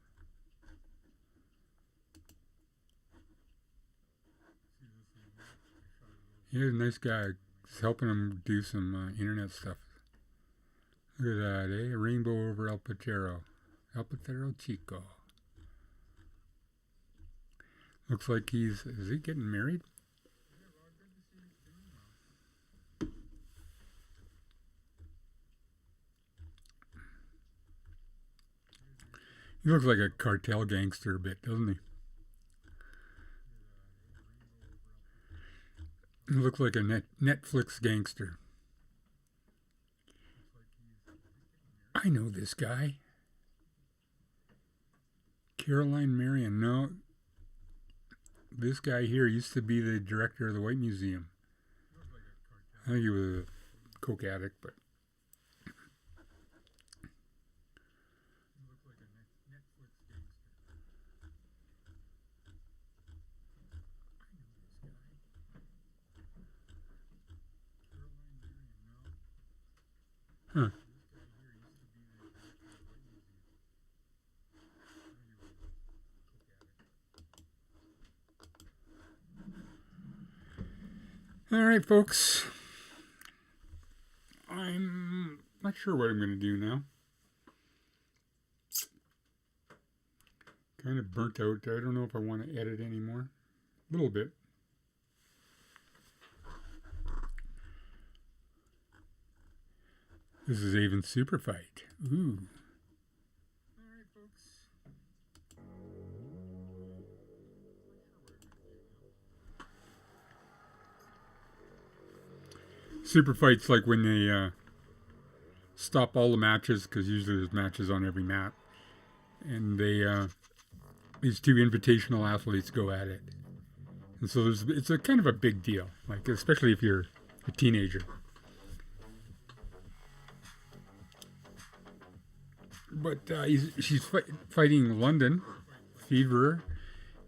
He's a nice guy. He's helping him do some internet stuff. Look at that, eh? A rainbow over El Patero. El Patero Chico. Looks like is he getting married? He looks like a cartel gangster a bit, doesn't he? He looks like a Netflix gangster. I know this guy. Caroline Marion. No, this guy here used to be the director of the White Museum. I think he was a coke addict, but. Huh. All right, folks. I'm not sure what I'm going to do now. Kind of burnt out. I don't know if I want to edit anymore. A little bit. This is Avon Super Fight. Ooh. All right, folks. Super Fight's like when they stop all the matches, because usually there's matches on every map, and they these two invitational athletes go at it, and so it's a kind of a big deal, like especially if you're a teenager. But she's fighting London Fever,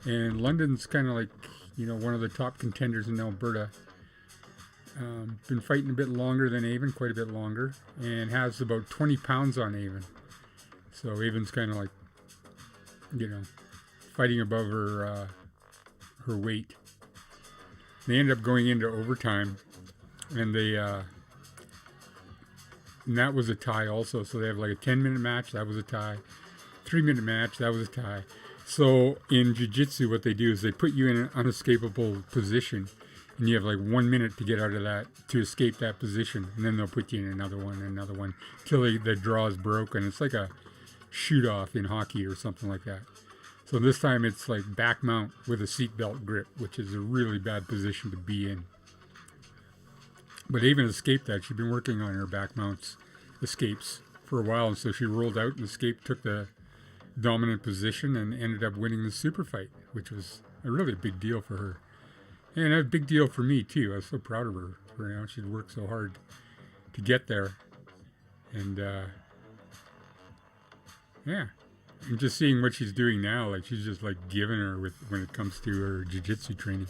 and London's kind of like, one of the top contenders in Alberta. Been fighting a bit longer than Avon, quite a bit longer, and has about 20 pounds on Avon. So Avon's kind of like, fighting above her weight. They end up going into overtime, and and that was a tie also. So they have like a 10-minute match, that was a tie. 3-minute match, that was a tie. So in jiu-jitsu, what they do is they put you in an unescapable position, and you have like 1 minute to get out of that, to escape that position, and then they'll put you in another one, till the draw is broken. It's like a shoot-off in hockey or something like that. So this time it's like back mount with a seatbelt grip, which is a really bad position to be in. But Avon escaped that. She'd been working on her back mounts escapes for a while, and so she rolled out and escaped, took the dominant position, and ended up winning the super fight, which was a really big deal for her. And a big deal for me, too. I was so proud of her. She'd worked so hard to get there. And, yeah. And just seeing what she's doing now, like she's just like giving her when it comes to her jiu-jitsu training.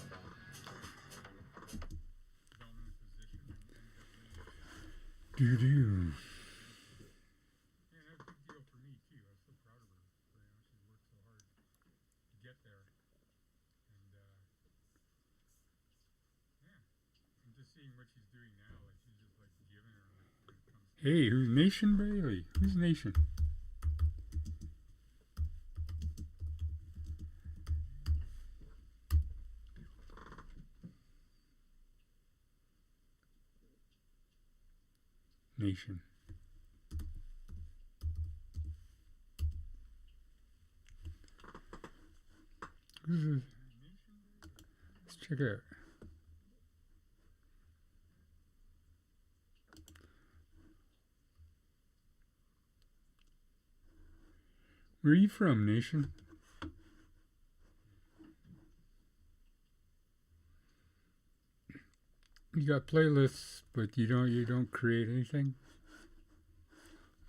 Doo-doo. Hey, who's Nation Bailey? Who's Nation? Nation. Let's check it out. Where are you from, nation? You got playlists, but you don't create anything.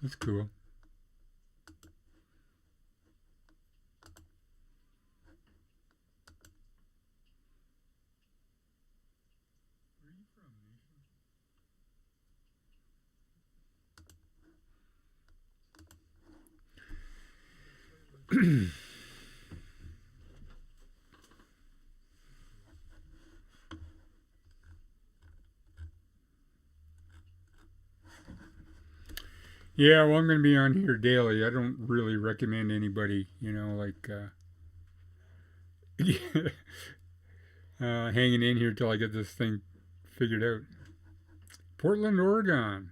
That's cool. Yeah, well, I'm going to be on here daily. I don't really recommend anybody, like hanging in here till I get this thing figured out. Portland, Oregon.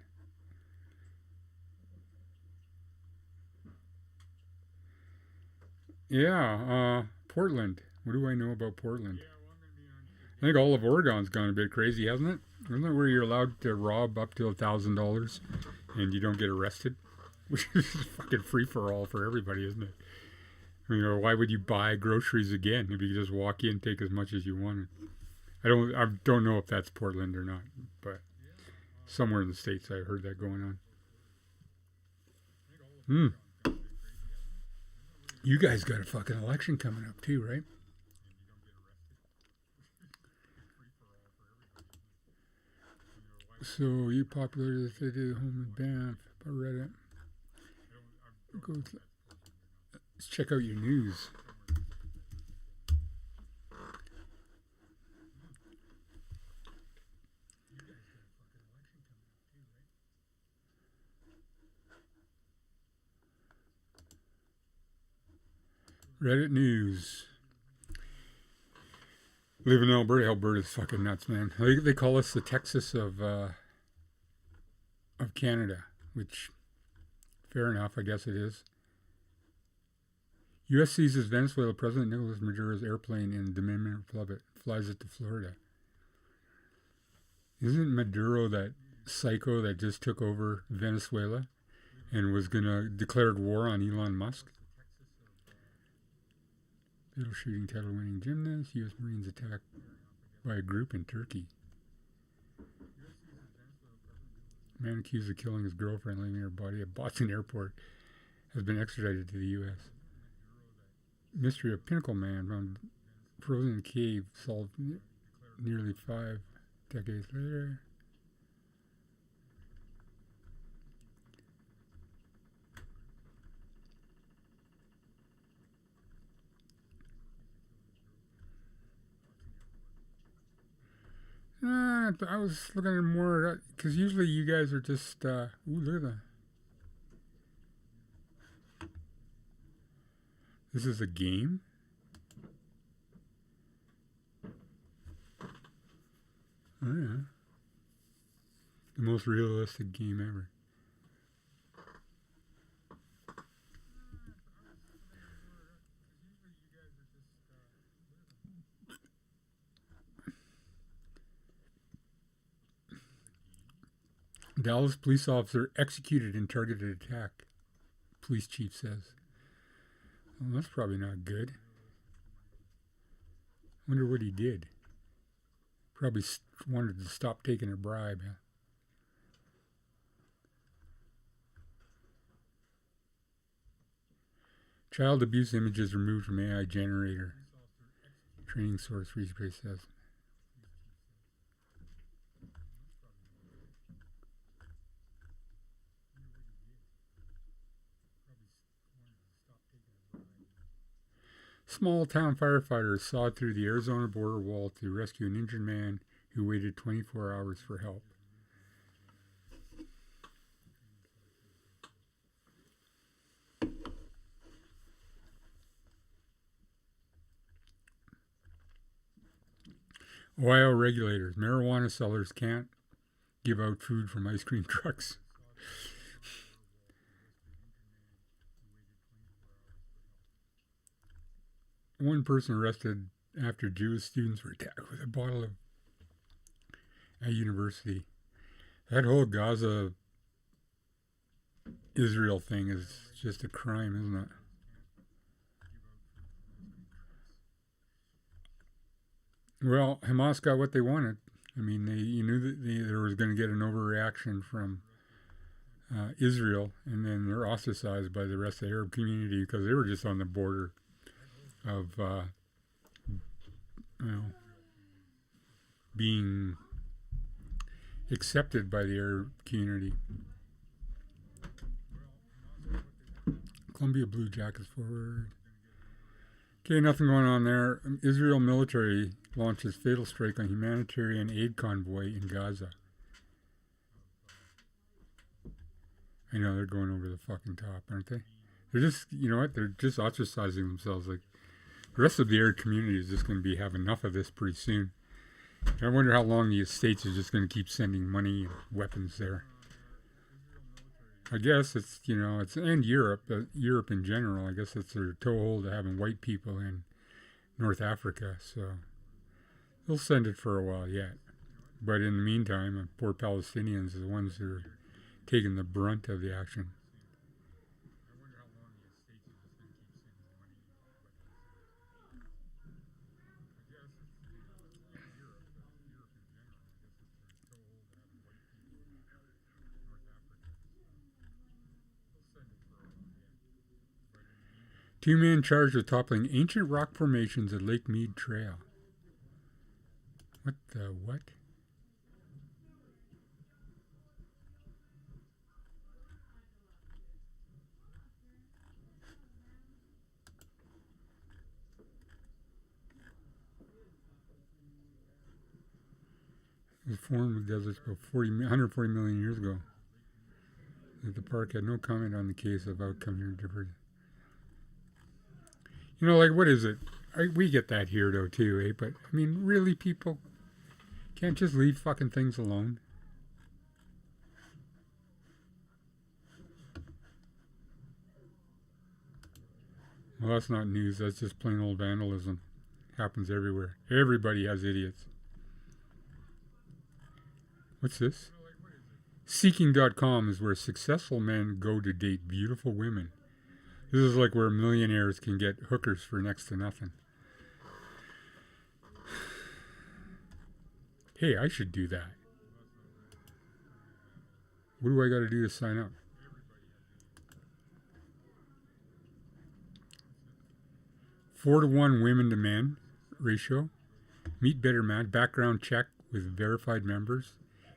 Yeah, Portland. What do I know about Portland? I think all of Oregon's gone a bit crazy, hasn't it? Isn't that where you're allowed to rob up to $1,000 and you don't get arrested? Which is fucking free for all for everybody, isn't it? Why would you buy groceries again if you could just walk in, take as much as you wanted? I don't know if that's Portland or not, but somewhere in the States I heard that going on. Hmm. You guys got a fucking election coming up too, right? So you popular as they do home in Banff. I read it. Let's check out your news. Reddit news. Live in Alberta. Alberta's fucking nuts, man. They call us the Texas of Canada, which fair enough, I guess it is. U.S. seizes Venezuela President Nicolas Maduro's airplane in the Dominican Republic, flies it to Florida. Isn't Maduro that psycho that just took over Venezuela and was gonna declare war on Elon Musk? Fatal shooting, title-winning gymnast. U.S. Marines attacked by a group in Turkey. Man accused of killing his girlfriend, leaving her body at Boston Airport, has been extradited to the U.S. Mystery of Pinnacle Man found frozen cave solved nearly 5 decades later. I was looking at more because usually you guys are just. Ooh, look at that. This is a game. Oh yeah, the most realistic game ever. Dallas police officer executed in targeted attack. Police chief says. Well, that's probably not good. Wonder what he did. Probably wanted to stop taking a bribe. Huh? Child abuse images removed from AI generator. Training source replay says. Small town firefighters sawed through the Arizona border wall to rescue an injured man who waited 24 hours for help. Ohio regulators. Marijuana sellers can't give out food from ice cream trucks. One person arrested after Jewish students were attacked with a bottle of at university. That whole Gaza Israel thing is just a crime, isn't it? Well, Hamas got what they wanted. I mean, you knew that there was going to get an overreaction from Israel, and then they're ostracized by the rest of the Arab community because they were just on the border of, you know, being accepted by the Arab community. Columbia Blue Jackets forward. Okay, nothing going on there. Israel military launches fatal strike on humanitarian aid convoy in Gaza. I know they're going over the fucking top, aren't they? They're just, you know what? They're just ostracizing themselves. Like the rest of the Arab community is just going to have enough of this pretty soon. I wonder how long the States is just going to keep sending money and weapons there. I guess it's, you know, it's, and Europe in general, I guess it's their toehold to having white people in North Africa, so they'll send it for a while yet. But in the meantime, poor Palestinians are the ones that are taking the brunt of the action. Two men charged with toppling ancient rock formations at Lake Mead Trail. What the what? It was formed in the deserts about 140 million years ago. The park had no comment on the case of outcome here differed. You know, like, what is it? We get that here, though, too, eh? But, I mean, really, people can't just leave fucking things alone. Well, that's not news. That's just plain old vandalism. Happens everywhere. Everybody has idiots. What's this? Seeking.com is where successful men go to date beautiful women. This is like where millionaires can get hookers for next to nothing. Hey, I should do that. What do I got to do to sign up? Four to 1 women to men ratio. Meet better man. Background check with verified members.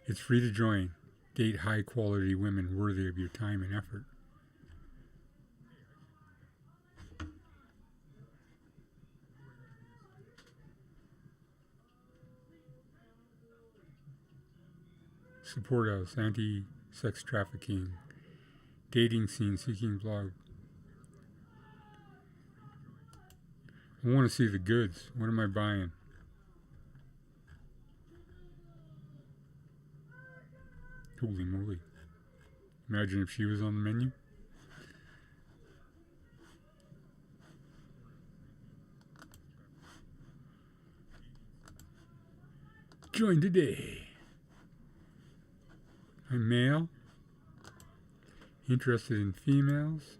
It's free to join. Date high quality women worthy of your time and effort. Support us, anti-sex trafficking, dating scene, seeking blog. I want to see the goods. What am I buying? Holy moly. Imagine if she was on the menu. Join today. I'm male, interested in females,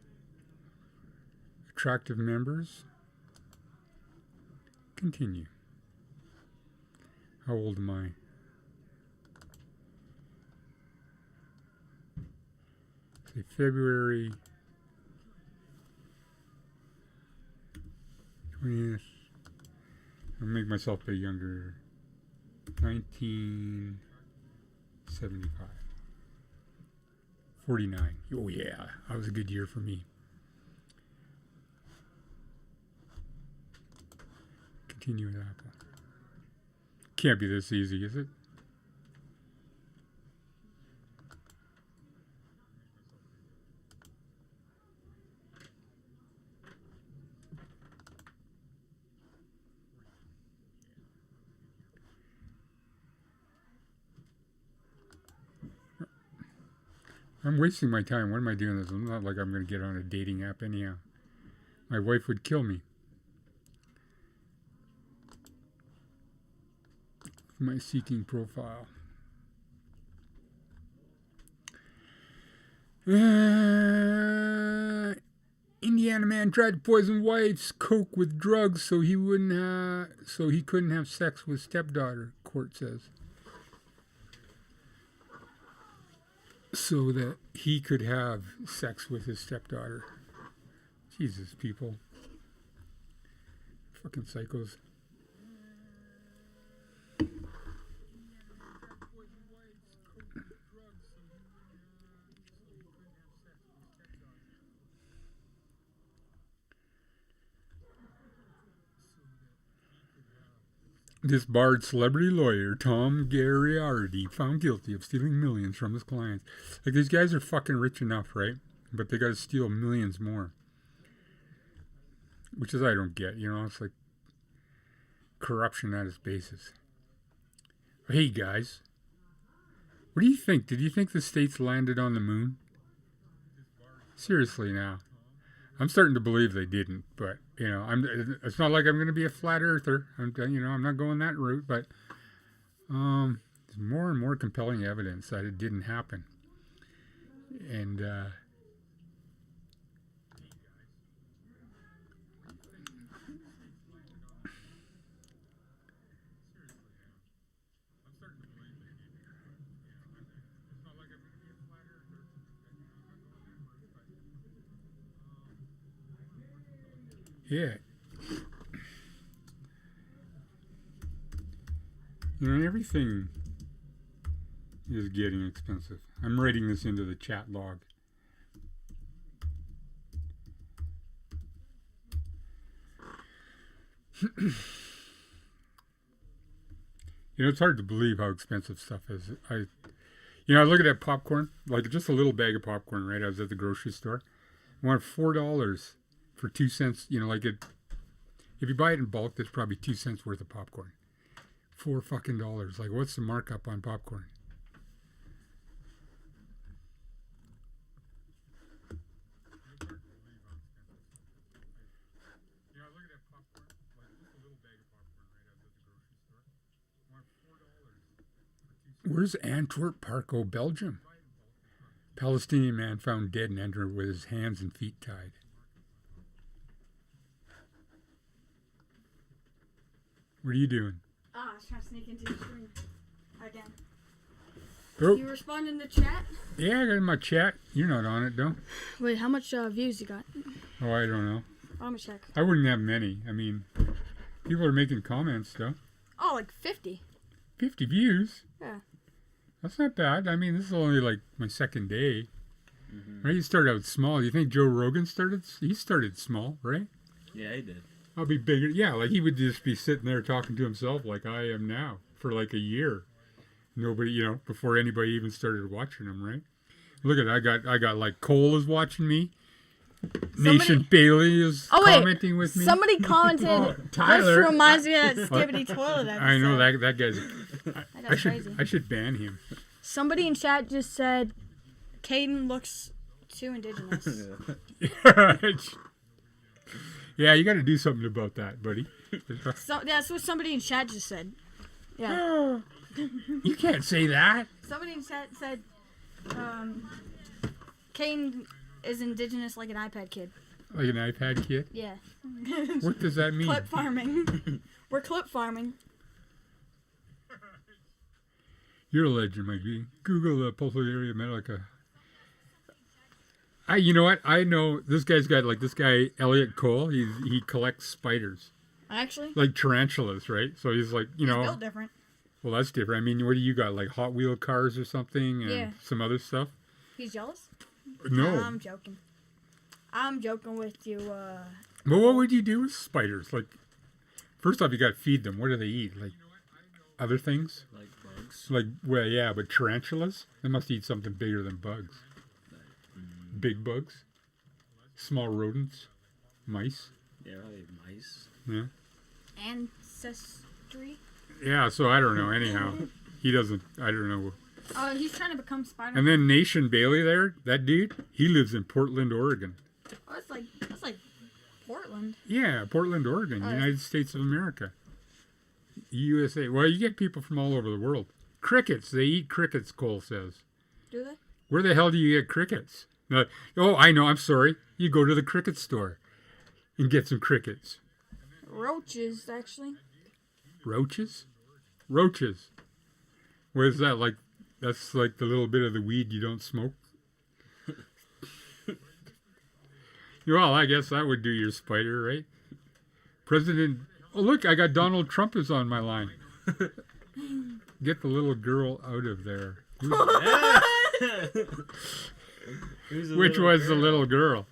attractive members. Continue. How old am I? Say February 20th. I'll make myself a bit younger. 1975. 49. Oh yeah, that was a good year for me. Continue with Apple. Can't be this easy, is it? I'm wasting my time. What am I doing this? I'm not like I'm going to get on a dating app anyhow. My wife would kill me. My seeking profile. Indiana man tried to poison wife's coke with drugs so he couldn't have sex with stepdaughter, court says. So that he could have sex with his stepdaughter. Jesus, people. Fucking psychos. Disbarred celebrity lawyer Tom Gagliardi found guilty of stealing millions from his clients. Like, these guys are fucking rich enough, right? But they got to steal millions more. Which is I don't get, you know? It's like corruption at its basis. Hey, guys. What do you think? Did you think the States landed on the moon? Seriously now. I'm starting to believe they didn't, but you know, it's not like I'm going to be a flat earther. I'm not going that route, but there's more and more compelling evidence that it didn't happen. And yeah. You know, everything is getting expensive. I'm writing this into the chat log. You know, it's hard to believe how expensive stuff is. I look at that popcorn, like just a little bag of popcorn, right? I was at the grocery store. I wanted $4 for 2 cents. You know, like if you buy it in bulk, there's probably 2 cents worth of popcorn. $4 fucking. Like, what's the markup on popcorn? Where's Antwerp, Parco, Belgium? Palestinian man found dead in Antwerp with his hands and feet tied. What are you doing? I was trying to sneak into the stream again. Oh. You respond in the chat? Yeah, I got in my chat. You're not on it, though. Wait, how much views you got? Oh, I don't know. Let me check. I wouldn't have many. I mean, people are making comments, though. Oh, like 50. 50 views? Yeah. That's not bad. I mean, this is only like my second day. Mm-hmm. Right? You started out small. Do you think Joe Rogan started? He started small, right? Yeah, he did. I'll be bigger. Yeah, like he would just be sitting there talking to himself like I am now for like a year. Nobody, you know, before anybody even started watching him, right? Look at that. I got like Cole is watching me. Nation Bailey is commenting with me. Somebody commented. Tyler. This reminds me of that Skibbity Toilet episode. I know that guy's. Crazy. I should ban him. Somebody in chat just said, Caden looks too indigenous. Yeah, you got to do something about that, buddy. That's what somebody in chat just said. Yeah. You can't say that. Somebody in chat said, Caden is indigenous like an iPad kid. Like an iPad kid? Yeah. What does that mean? Clip farming. We're clip farming. You're a legend, Mikey. Google the Pulsolaria Medica. You know what? I know this guy's got like this guy Elliot Cole. He collects spiders. Actually. Like tarantulas, right? So he's like, you know. He's built different. Well, that's different. I mean, what do you got? Like Hot Wheel cars or something, and some other stuff. He's jealous? No. I'm joking. I'm joking with you. But what would you do with spiders? Like, first off, you got to feed them. What do they eat? Like other things? Like bugs. Like, well, yeah, but tarantulas? They must eat something bigger than bugs. Big bugs? Small rodents? Mice? Yeah, probably mice. Yeah. Ancestry? Yeah, so I don't know. Anyhow, he doesn't, I don't know. He's trying to become Spider-Man. And then Nation Bailey there, that dude, he lives in Portland, Oregon. Oh, that's like Portland. Yeah, Portland, Oregon, United States of America. USA. Well, you get people from all over the world. Crickets. They eat crickets, Cole says. Do they? Where the hell do you get crickets? No, oh, I know. I'm sorry. You go to the cricket store and get some crickets. Roaches, actually. Roaches? Roaches. What is that? Like, that's like the little bit of the weed you don't smoke? Well, I guess that would do your spider, right? President. Oh, look, I got Donald Trump is on my line. Get the little girl out of there. Which was the little girl?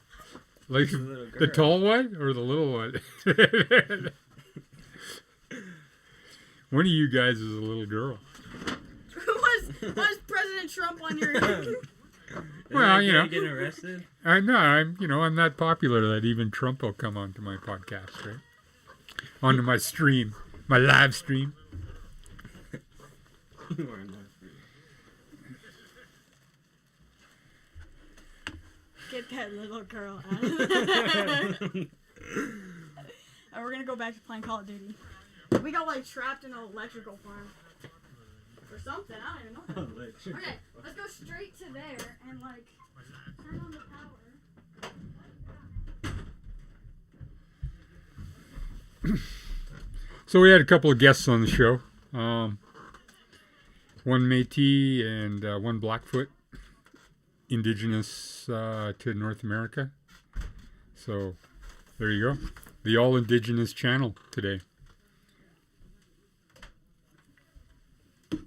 Like the tall one or the little one? One of you guys is a little girl. was President Trump on your Well, you know, getting arrested. I'm not popular that even Trump will come onto my podcast, right? Onto my stream, my live stream. You are not free. Get that little girl out of there. We're gonna go back to playing Call of Duty. We got like trapped in an electrical farm. Or something, I don't even know. Okay, let's go straight to there and like turn on the power. So we had a couple of guests on the show. One Métis and one Blackfoot, indigenous to North America. So there you go. The all indigenous channel today. So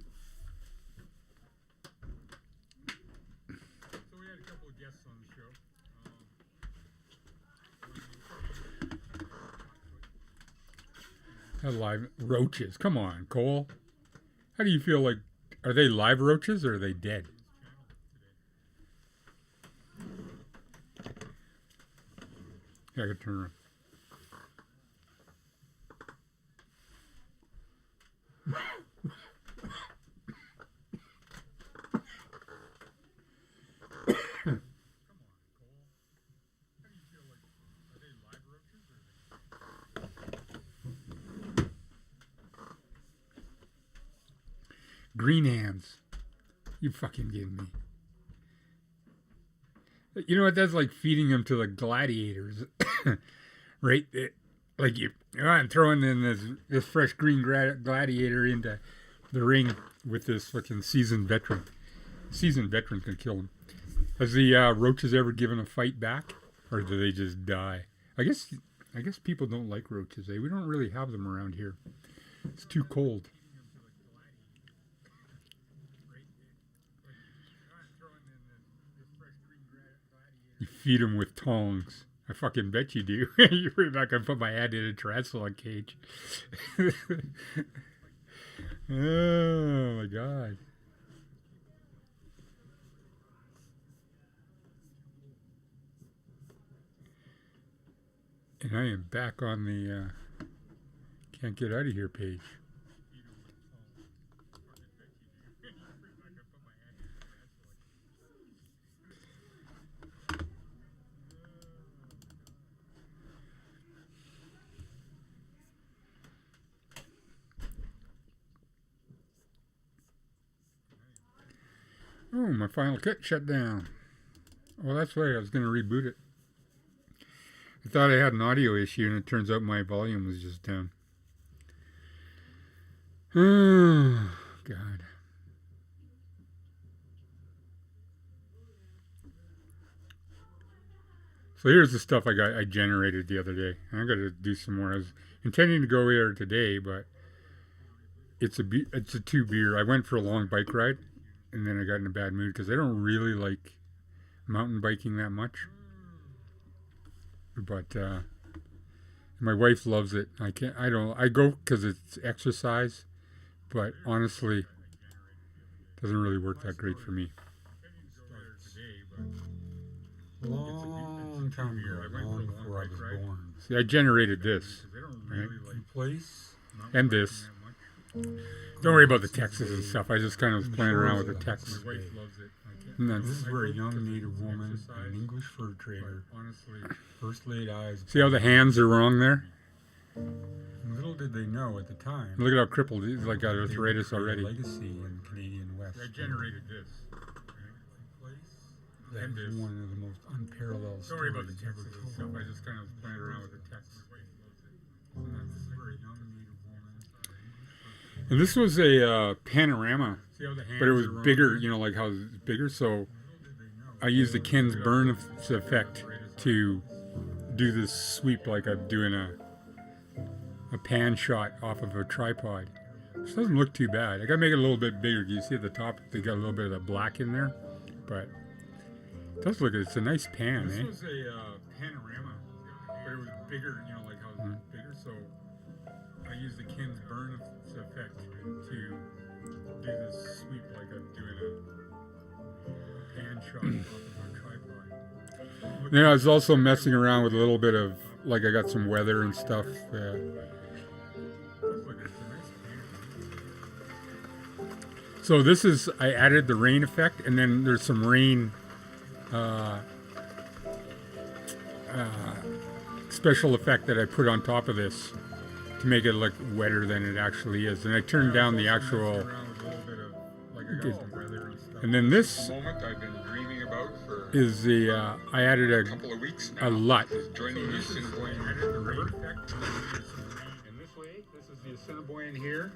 we had a couple of guests on the show. Live roaches. Come on, Cole. How do you feel like? Are they live roaches or are they dead? Yeah, I could turn around. Green hands. You fucking kidding me? You know what? That's like feeding them to the gladiators, right? I'm throwing in this fresh green gladiator into the ring with this fucking seasoned veteran. Seasoned veteran can kill him. Has the roaches ever given a fight back, or do they just die? I guess people don't like roaches. We don't really have them around here. It's too cold. You feed them with tongs. I fucking bet you do. You're not going to put my hand in a tarantula cage. Oh, my God. And I am back on the can't get out of here page. Oh, my Final Cut shut down. Well, that's right. I was going to reboot it. I thought I had an audio issue, and it turns out my volume was just down. Oh, God. So here's the stuff I generated the other day. I got to do some more. I was intending to go here today, but it's a 2-beer. I went for a long bike ride, and then I got in a bad mood because I don't really like mountain biking that much. But my wife loves it. I go because it's exercise, but honestly, it doesn't really work that great for me. Long time ago, long before I was born. See, I generated this, right? Place. And this. Don't worry about the texts and stuff. I just kind of was playing around with the text. And This is where a young native woman, an English fur trader, first laid eyes. See how the hands are wrong there? Little did they know at the time. Look at how crippled he's like got arthritis already. Legacy in Canadian West. I generated this. That And is this. one of the most unparalleled Don't worry about the stories text ever and stuff. told. I just kind of played around with the text. And this was a panorama, but it was bigger, you know, like how it's bigger. So I used the Ken's burn effect to do this sweep like I'm doing a pan shot off of a tripod. Which doesn't look too bad. I gotta make it a little bit bigger. You see at the top, they got a little bit of the black in there, but it does look. It's a nice pan, This eh? was a panorama, but it was bigger, you know, like how it's bigger. So I used the Ken's burn effect to do this sweep like I'm doing a pan shot off of a tripod. Then I was also messing around with a little bit of, like I got some weather and stuff. So this is, I added the rain effect, and then there's some rain special effect that I put on top of this to make it look wetter than it actually is. And I turned down the actual. And then this Moment I've been dreaming about for is the, I added a couple of weeks now. a LUT. Joining the Assiniboine River. And this way, this is the Assiniboine here.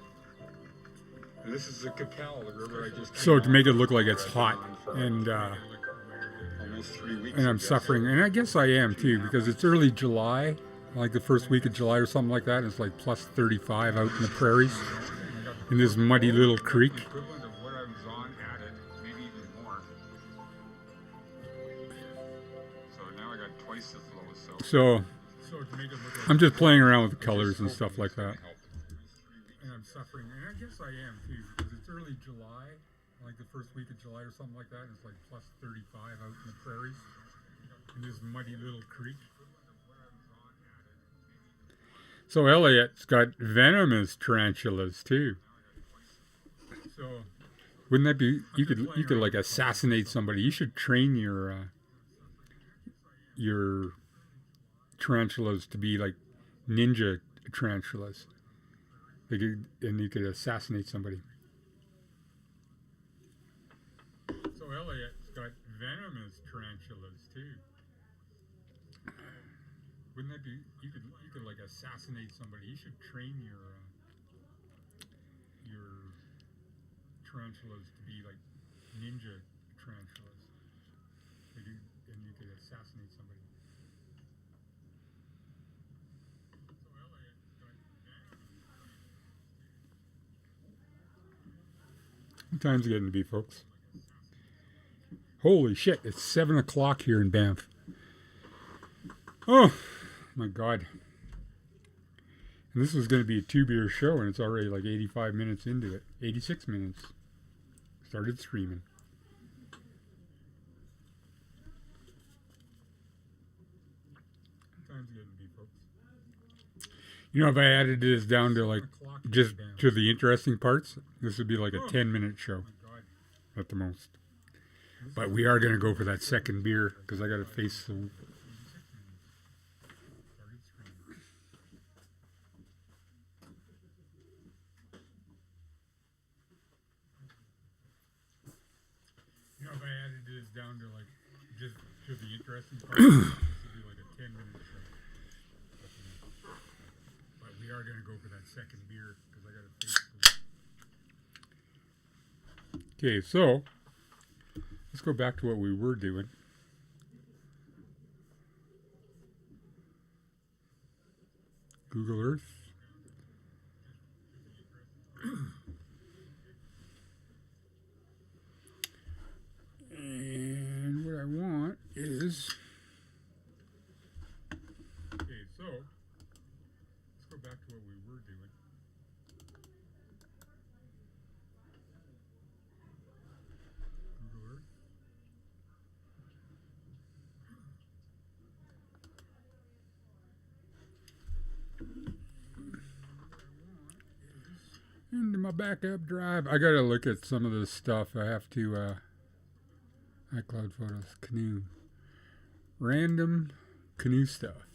And this is the Capel, the river I just came So to make it off look of. like it's hot, and Almost 3 weeks. and I'm I guess. suffering, and I guess I am too, because it's early July, like the first week of July or something like that. And it's like plus 35 out in the prairies, in this muddy little creek. Equivalent of what I was on added, maybe even more. So now I got twice as low. So So to make it look like I'm just playing around with the colors and stuff like that. and I'm suffering, and I guess I am too, because it's early July, like the first week of July or something like that, and it's like plus 35 out in the prairies, in this muddy little creek. So Elliot's got venomous tarantulas too. So Wouldn't that be? You could like assassinate somebody. You should train your tarantulas to be like ninja tarantulas. And you could assassinate somebody. So Elliot's got venomous tarantulas too. Wouldn't that be? You could like assassinate somebody. You should train your tarantulas to be like ninja tarantulas. And you could assassinate somebody. So Elliot's got venomous. What time's it getting to be, folks? Holy shit! It's 7 o'clock here in Banff. Oh my god! And this was going to be a 2-beer show, and it's already like 85 minutes into it. 86 minutes. Started streaming. What time's it getting to be, folks? You know, if I added this down to like 7 o'clock just here in Banff. to the interesting parts, this would be like a 10-minute show Oh my God. at the most. But we are going to go for that second beer because I got to face the. Started streaming. You know, if I added this down to like just to the interesting part, this would be like a 10-minute show. But we are gonna go for that second beer because I gotta face the. Okay, so let's go back to what we were doing. Google Earth. And what I want is. Okay, so let's go back to what we were doing. Google Earth. Into my backup drive. I gotta look at some of this stuff. I have to iCloud photos, canoe, random canoe stuff.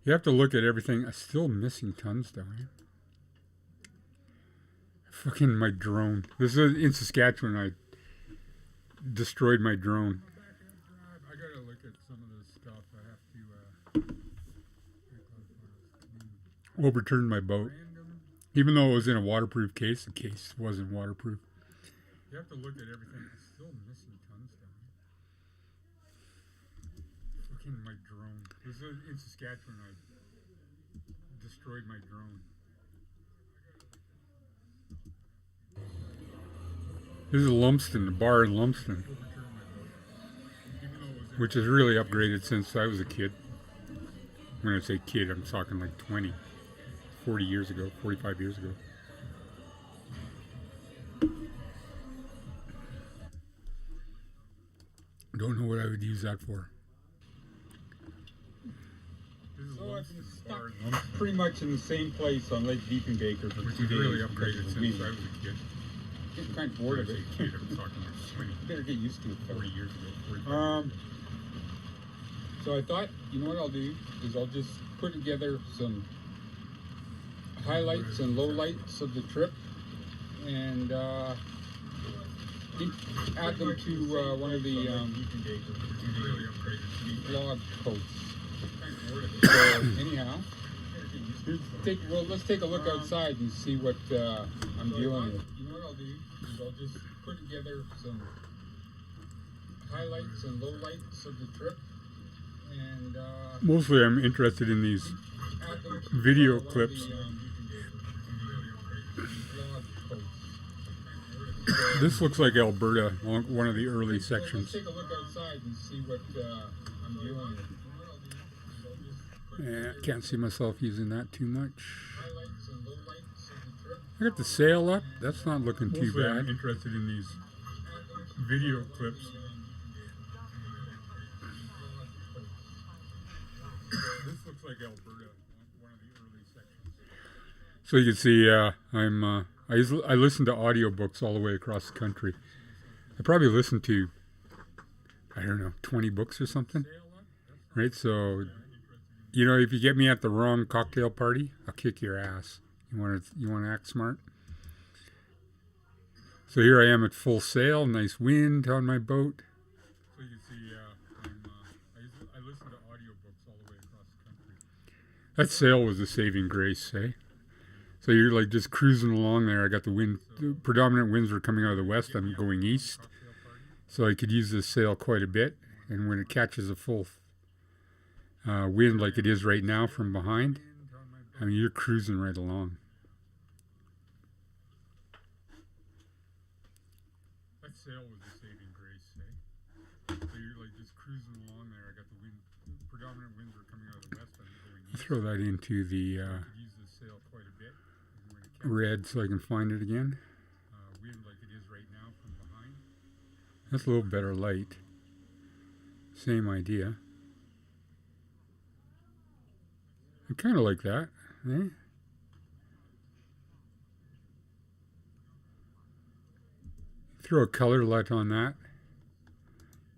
You have to look at everything. I'm still missing tons though. Right? Fucking my drone. This is in Saskatchewan. destroyed my drone. I gotta look at some of this stuff. I have to. Overturned my boat. Random. Even though it was in a waterproof case, the case wasn't waterproof. You have to look at everything. It's still missing tons down here. Looking at my drone. This is in Saskatchewan. I destroyed my drone. This is Lumsden, the bar in Lumsden, Overturned my boat. Even though it was in which has really upgraded since I was a kid. When I say kid, I'm talking like 20, 40 years ago, 45 years ago. Don't know what I would use that for. This is So I've Lumsden been bar stuck in Lumsden, pretty much in the same place on Lake Deepenbaker for which 2 is days. really because upgraded of the since wind. I was a kid. Getting kind of When bored I of say it. kid, I'm talking like 20, Better get used to it. though. 40 years ago. 45 So I thought, you know what I'll do is I'll just put together some highlights and lowlights of the trip, and add them to one of the really upgraded. blog posts. So anyhow, let's take a look outside and see what I'm dealing with. You know what I'll do is I'll just put together some highlights and lowlights of the trip, and Mostly I'm interested in these add them to video one of clips. the, blog posts. This looks like Alberta, one of the early Let's sections. take a look outside and see what I'm dealing with. Yeah, can't see myself using that too much. Highlights and lowlights of the trip. I got the sail up. That's not looking too Mostly I'm bad. interested in these video clips. This looks like Alberta, one of the early sections. So you can see, I listen to audiobooks all the way across the country. I probably listen to, I don't know, 20 books or something. Right? So, you know, if you get me at the wrong cocktail party, I'll kick your ass. You want to act smart? So here I am at full sail, nice wind on my boat. So you can see, I listen to audiobooks all the way across the country. That sail was a saving grace, eh? So you're like just cruising along there. I got the wind, the predominant winds were coming out of the west. I'm going east. So I could use this sail quite a bit. And when it catches a full wind like it is right now from behind, I mean, you're cruising right along. That sail was a saving grace, eh? So you're like just cruising along there. I got the wind, predominant winds were coming out of the west. I'm going I'll east. throw that into the I could use this sail quite a bit. And when it catches red so I can find it again. wind like it is right now from behind. That's a little better light. Same idea. I kind of like that, eh? Throw a color light on that.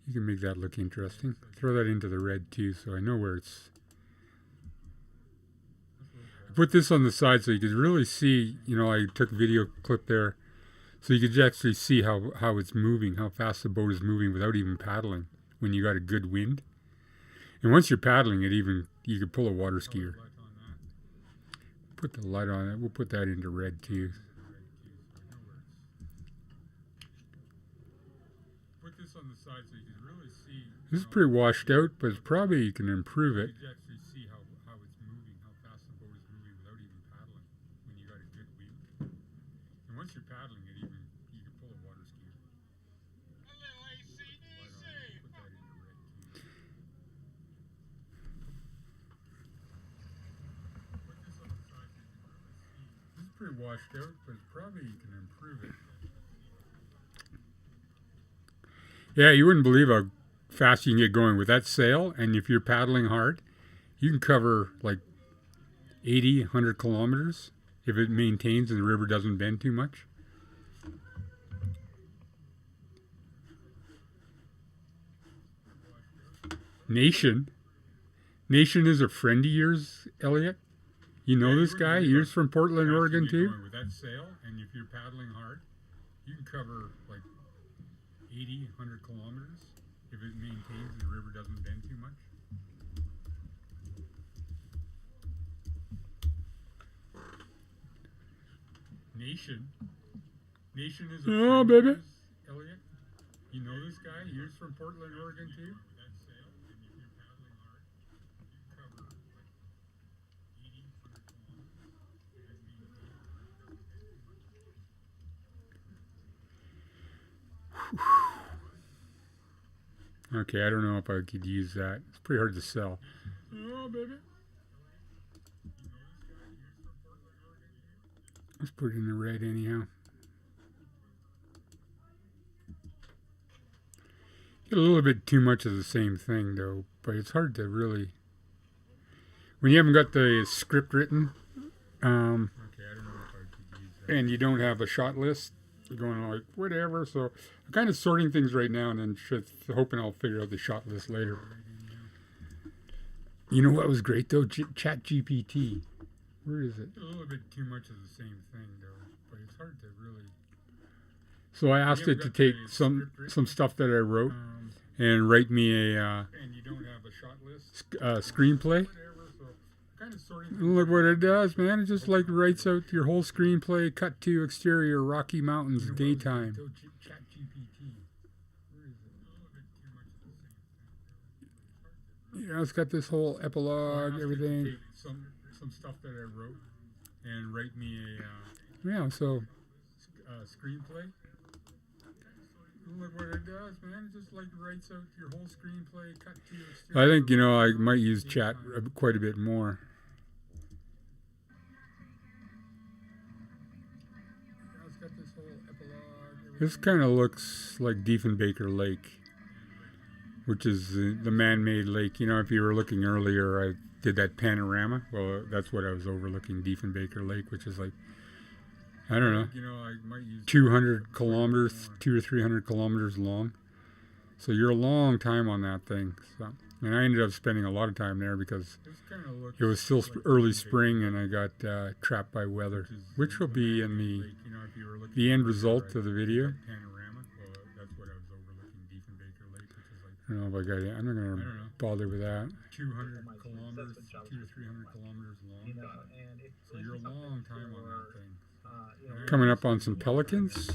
You can make that look interesting. Throw that into the red too, so I know where it's. I put this on the side so you could really see. You know, I took a video clip there, so you could actually see how it's moving, how fast the boat is moving without even paddling. When you got a good wind, and once you're paddling it, even you could pull a water skier. Light on that. Put the light on it. We'll put that into red too. Put this on the side so you can really see. This is pretty washed out, but it's probably you can improve it. You can actually see how it's moving, how fast the boat is moving without even paddling when you got a good wind. And once you're paddling it, even you can pull a water skier. Put that into red too. Put this on the side so you can really see. This is pretty washed out, but probably you can improve it. Yeah, you wouldn't believe how fast you can get going with that sail, and if you're paddling hard, you can cover like 80, 100 kilometers if it maintains and the river doesn't bend too much. Nation is a friend of yours, Elliot. You know Yeah, this you guy? wouldn't You're from Portland, Fast you Oregon get too? going with that sail, and if you're paddling hard, you can cover like 80, 100 kilometers if it maintains and the river doesn't bend too much. Nation is a Oh, friend baby. of yours, Elliot. You know this guy? He's from Portland, Oregon too. Okay, I don't know if I could use that. It's pretty hard to sell. Oh, baby. Let's put it in the red anyhow. Get a little bit too much of the same thing though, but it's hard to really. When you haven't got the script written, Okay, I don't know if I could use that. and you don't have a shot list, you're going like whatever. So I'm kind of sorting things right now, and then hoping I'll figure out the shot list later. You know what was great though? Chat GPT. Where is it? A little bit too much of the same thing though, but it's hard to really. So I asked You it to haven't got take the some script written? some stuff that I wrote and write me a And you don't have a shot list. screenplay. Whatever. So kind of sorting. Look what it does, man. It just like writes out your whole screenplay. Cut to exterior Rocky Mountains, daytime. Chat GPT. Where is it? A little bit too much of the same thing. You know, it's got this whole epilogue, everything. Take some stuff that I wrote and write me a Yeah, so screenplay. Look what it does, man. It just like writes out your whole screenplay. Cut to exterior. I think, you know, I might use chat quite a bit more. Yeah, it's got this whole epilogue. This kind of looks like Diefenbaker Lake, which is the man-made lake. You know, if you were looking earlier, I did that panorama. Well, that's what I was overlooking, Diefenbaker Lake, which is like, I don't know, You know, I might use 200 kilometers, 200 or 300 kilometers long. So you're a long time on that thing. So, and I ended up spending a lot of time there because This kind of looks it was still like early Diefenbaker spring and I got trapped by weather, which will be in the Lake. You know, if you were looking the end earlier, result I of the video. did panorama. Well, that's what I was overlooking, Diefenbaker Lake, which is like I don't know if I got it. I'm not I going don't to know. bother with that. 200 kilometers, 200 to 300 kilometers long. So you're a long time on that thing. Coming up on some pelicans.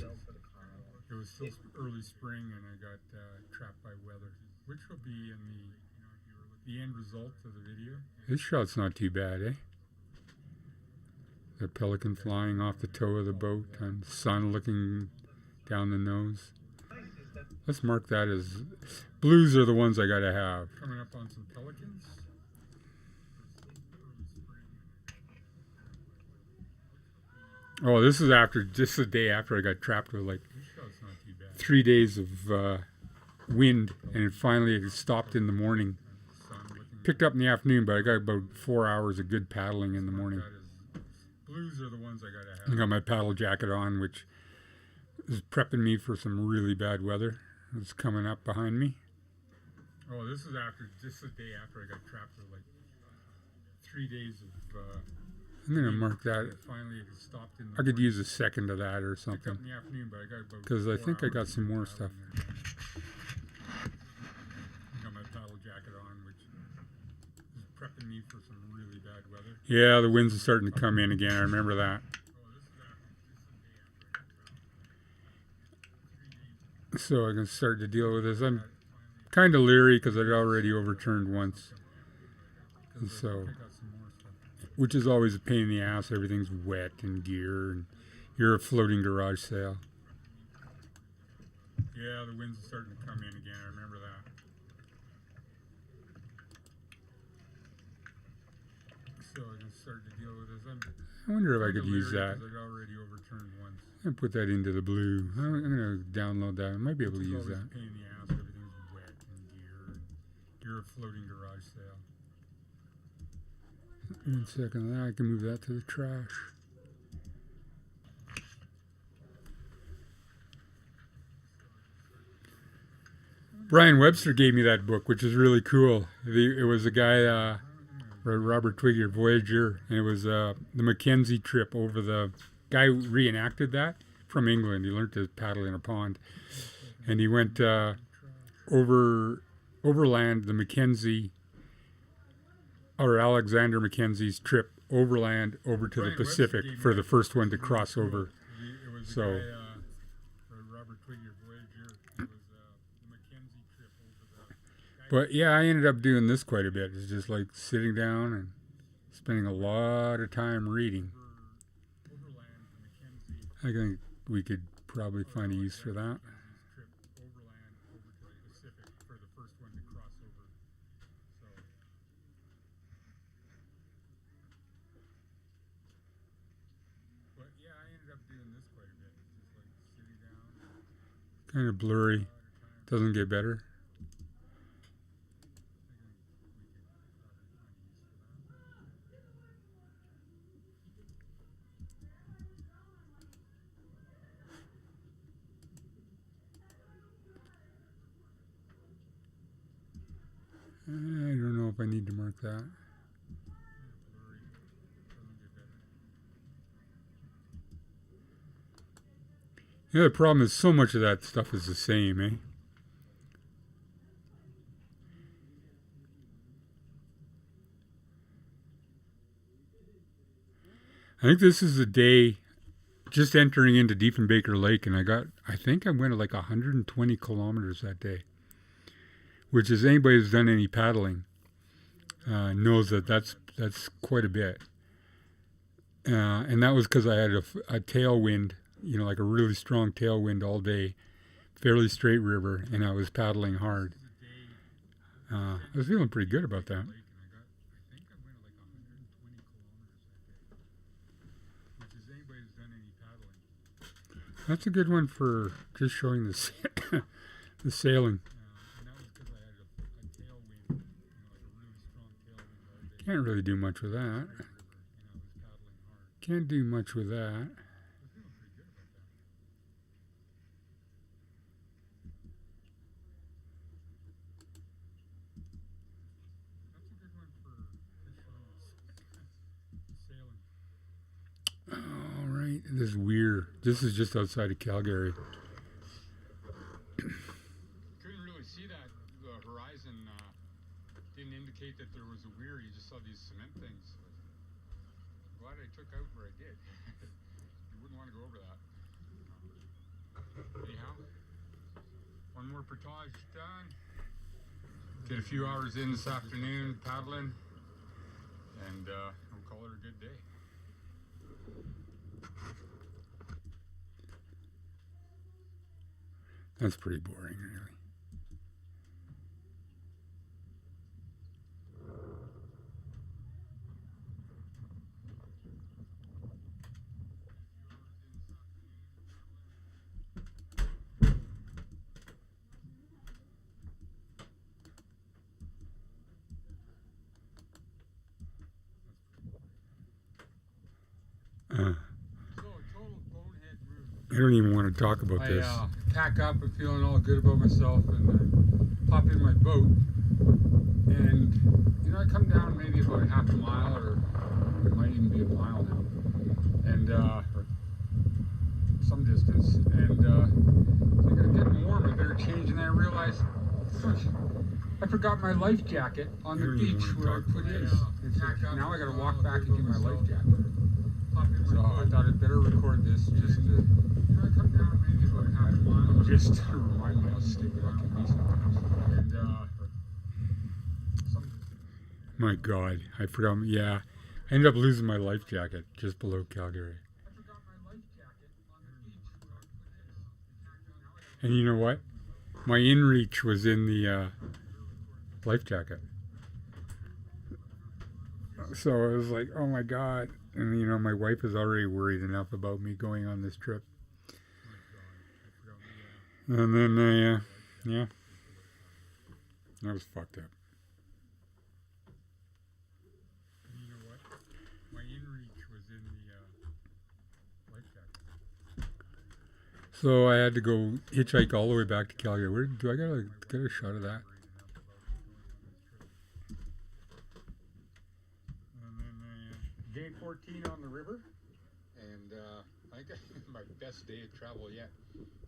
It was still early spring, and I got trapped by weather, which will be in the end result of the video. This shot's not too bad, eh? The pelican flying off the toe of the boat and the sun looking down the nose. Let's mark that as blues are the ones I gotta have. Coming up on some pelicans. Oh, this is after just the day after I got trapped with like This shot's not too bad. 3 days of wind, and it finally stopped in the morning. Sun looking. Picked up in the afternoon, but I got about 4 hours of good paddling in the morning. Blues are the ones I gotta I have. got my paddle jacket on, which is prepping me for some really bad weather. It's coming up behind me. Oh, this is after just the day after I got trapped with like 3 days of. I'm gonna mark that. Finally, it stopped in. The I could morning. use a second of that or Picked up something. in the afternoon, but I got about. 'Cause I 4 think I got hours some of more paddling stuff. there. I got my paddle jacket on, which is prepping me for some really bad weather. Yeah, the winds are starting to come in again. I remember that. So I can start to deal with this. I'm kind of leery because I'd already overturned once. And so, I got some more stuff. which is always a pain in the ass. Everything's wet and gear, and you're a floating garage sale. Yeah, the winds are starting to come in again. I remember that. So I can start to deal with this. I wonder if I kinda could use leery that. 'cause I'd already overturned once. And put that into the blue. I'm gonna download that. I might be able to It's use always that. a pain in the ass. Everything's wet and gear. You're a floating garage sale. 1 second, I can move that to the trash. Brian Webster gave me that book, which is really cool. It was a guy, Robert Twiggy, Voyager, and it was the Mackenzie trip over the guy who reenacted that from England. He learned to paddle in a pond. and he went overland the Mackenzie, or Alexander Mackenzie's trip overland over to the Brian Webster Pacific gave me for that the first one to really cross cool. over. It was So- the guy, Robert Twigger, Voyager. It was the Mackenzie trip over the. But yeah, I ended up doing this quite a bit. It's just like sitting down and spending a lot of time reading. Overland, the Mackenzie I think we could probably find a use for that. trip overland over to the Pacific for the first one to cross over. So. But yeah, I ended up doing this quite a bit. Just like sitting down. Kind of blurry. Doesn't get better. I don't know if I need to mark that. Yeah, the problem is so much of that stuff is the same, eh? I think this is the day just entering into Diefenbaker Lake, and I think I went like 120 kilometers that day, which is anybody who's done any paddling knows that's quite a bit. And that was because I had a tailwind, like a really strong tailwind all day, fairly straight river, and I was paddling hard. I was feeling pretty good about that. That's a good one for just showing the sailing. Can't really do much with that. Can't do much with that. All right, this is weird. This is just outside of Calgary. Couldn't really see that. The horizon didn't indicate that there was a weir. You just saw these cement things. Glad I took out where I did. You wouldn't want to go over that. Anyhow, one more portage done. Did a few hours in this afternoon paddling, and we'll call it a good day. That's pretty boring, really. So a total bonehead move. I don't even want to talk about this. I pack up and feeling all good about myself, and hop in my boat, and I come down maybe about half a mile, or it might even be a mile now, and or some distance, and I got getting warm. I better change, and then I realize, fuck, I forgot my life jacket on the You don't even beach wanna where I talk put about in. this. It's like, now I got to walk back and get my life jacket. So I thought I'd better record this just to. I come down maybe about half a mile. Just to remind me how stupid I can be sometimes. And My God, I forgot. Yeah, I ended up losing my life jacket just below Calgary. I forgot my life jacket on the beach where I put in. And you know what? My inReach was in the life jacket. So I was like, oh my God. And my wife is already worried enough about me going on this trip. And then, yeah, that was fucked up. You know what? My inReach was in the life jacket. So I had to go hitchhike all the way back to Calgary. Where do I get a shot of that? And then day 14 on the river, and I think my best day of travel yet.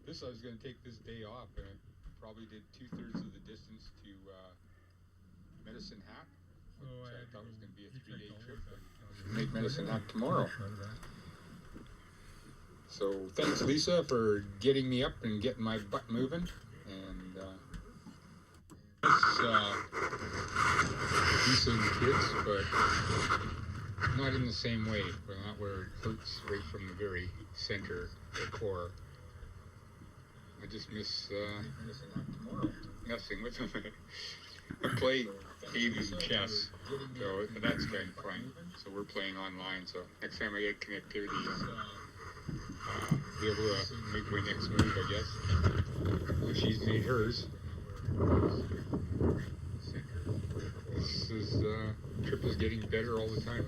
This, I was going to take this day off, and I probably did 2/3 of the distance to Medicine Hat, which I thought was going to be a 3-day trip. But make Medicine Hat tomorrow. So thanks, Lisa, for getting me up and getting my butt moving. And decent kids, but not in the same way. Well, not where it hurts right from the very center, the core. I just miss messing with them. I play Davies and chess, so that's kind of fun. So we're playing online. So next time I get connectivity, be able to make my next move, I guess. Well, she's made hers. This trip is getting better all the time.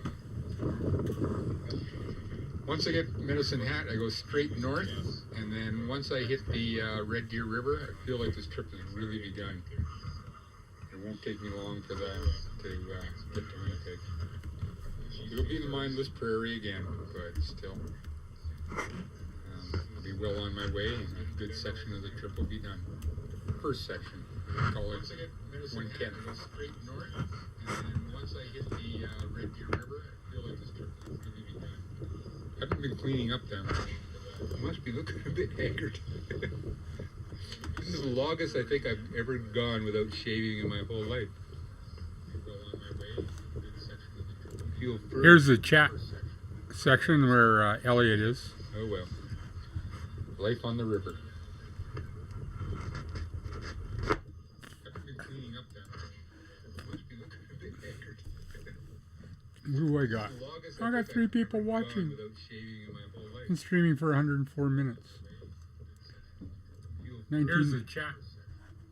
Once I get Medicine Hat, I go straight north, and then once I hit the Red Deer River, I feel like this trip has really begun. It won't take me long for that to get to Winnipeg. It'll be the mindless prairie again, but still, I'll be well on my way, and a good section of the trip will be done. First section, call it 110. Straight north, and then once I hit the Red Deer River, I feel like this trip has really begun. I haven't been cleaning up that much. I must be looking a bit haggard. This is the longest I think I've ever gone without shaving in my whole life. Here's the chat section where Elliot is. Oh well. Life on the river. Haven't been cleaning up that much. I must be looking a bit haggard. What do I got? I got 3 people watching. I'm streaming for 104 minutes. 19. Here's the chat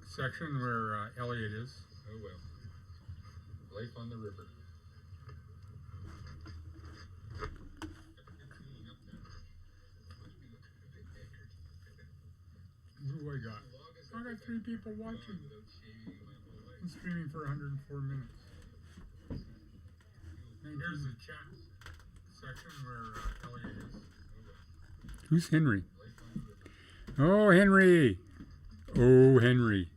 section where Elliot is. Oh well. Life on the river. What do I got? I got 3 people watching. I'm streaming for 104 minutes. Here's the chat section where Elliot is. Who's Henry? Oh, Henry. Oh, Henry.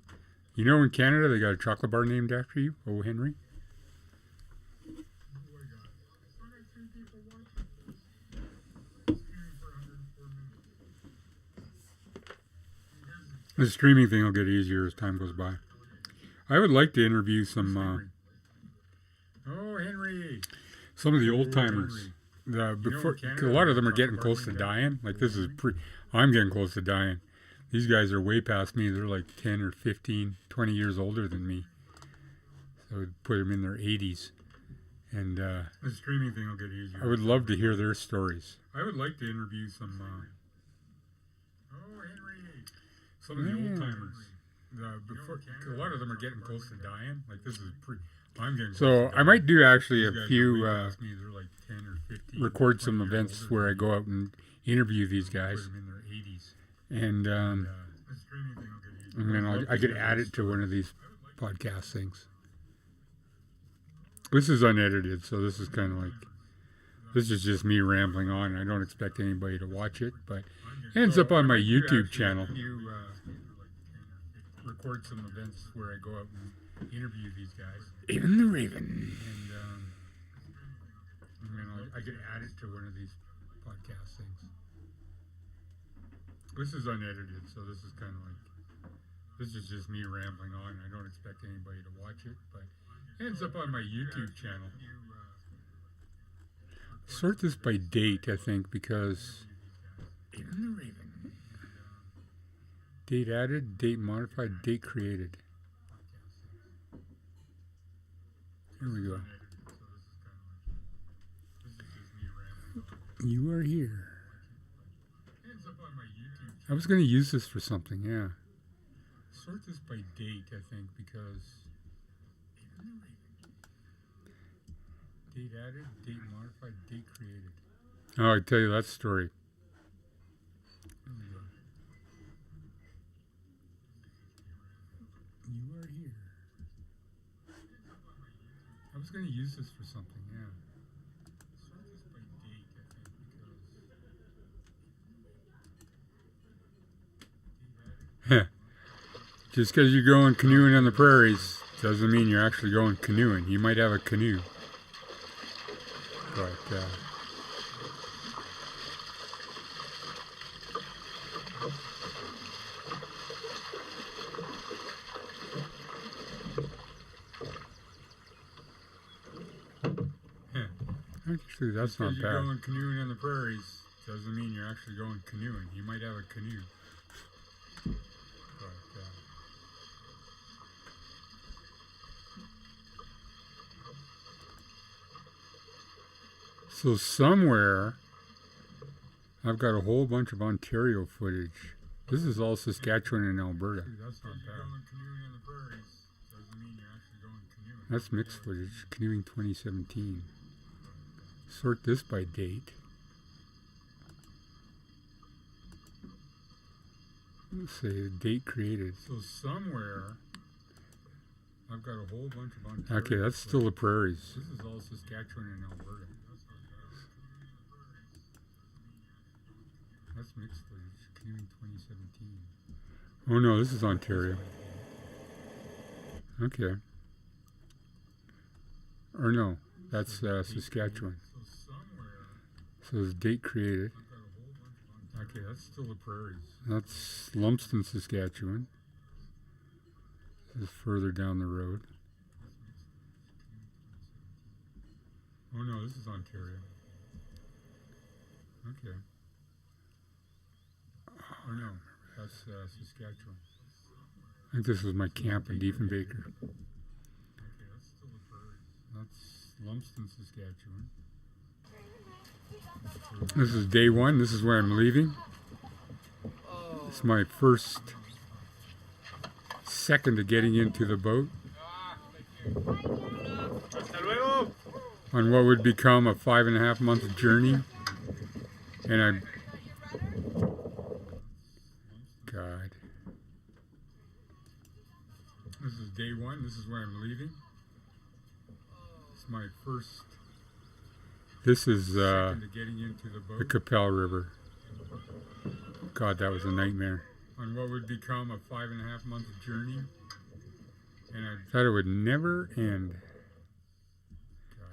You know in Canada they got a chocolate bar named after you? Oh, Henry. The streaming thing will get easier as time goes by. I would like to interview some Oh, Henry. some of the old timers. Before, 'cause a lot of them are getting close to dying. Like this is I'm getting close to dying. These guys are way past me. They're like 10 or 15, 20 years older than me. So I'd put them in their 80s. And The streaming thing will get easier. I would love to hear their stories. I would like to interview some oh, Henry. Some of the old timers. Before, 'cause a lot of them are getting close to dying. Like this is I'm getting So close to I might do actually a These guys are few way past me. They're like 10 or 15, record 20 some years events older where I than go out and interview these me. guys. Put them in their 80s. And The streaming thing will get easier. and then I could add it to one of these podcast things. This is unedited, so this is kind of like, this is just me rambling on. I don't expect anybody to watch it, but it ends up on my YouTube channel. You record some events where I go out and interview these guys. Even the Raven. And then I could add it to one of these podcast things. This is unedited, so this is kind of like, this is just me rambling on. I don't expect anybody to watch it, but it ends up on my YouTube channel. Sort this by date, I think, because even the Raven. Date added, date modified, date created. Here we go. You are here. I was going to use this for something, yeah. Sort this by date, I think, because date added, date modified, date created. Oh, I tell you that story. You are here. I was going to use this for something, yeah. Sort this by date, I think, because Just because you're going canoeing on the prairies doesn't mean you're actually going canoeing. You might have a canoe. But, actually, that's not Just 'cause you're bad. going canoeing on the prairies doesn't mean you're actually going canoeing. You might have a canoe. But, So somewhere, I've got a whole bunch of Ontario footage. This is all Saskatchewan and Alberta. dude, that's not bad. Going canoeing on the prairies doesn't mean you're actually going canoeing. That's mixed footage. Canoeing 2017. Sort this by date. Let's say date created. So somewhere, I've got a whole bunch of Ontario. Okay, that's still the prairies. This is all Saskatchewan and Alberta. That's mixed footage. Canoeing 2017. Oh no, this is Ontario. Okay. Or no, that's Saskatchewan. So somewhere, So it's date created. I've got a whole bunch of Ontario. Okay, that's still the prairies. That's Lumsden, Saskatchewan. This is further down the road. Oh no, this is Ontario. Okay. Oh no, that's Saskatchewan. I think this was my camp in Diefenbaker. Okay, that's still the prairies. That's Lumsden, Saskatchewan. This is day one. This is where I'm leaving. It's my first second of getting into the boat on what would become a 5.5 month journey. And I, God, This is day one. This is where I'm leaving. It's my first this is second of getting into the the boat Capel River. God, that was a nightmare. on what would become a 5.5 month journey. And I Thought it would never end.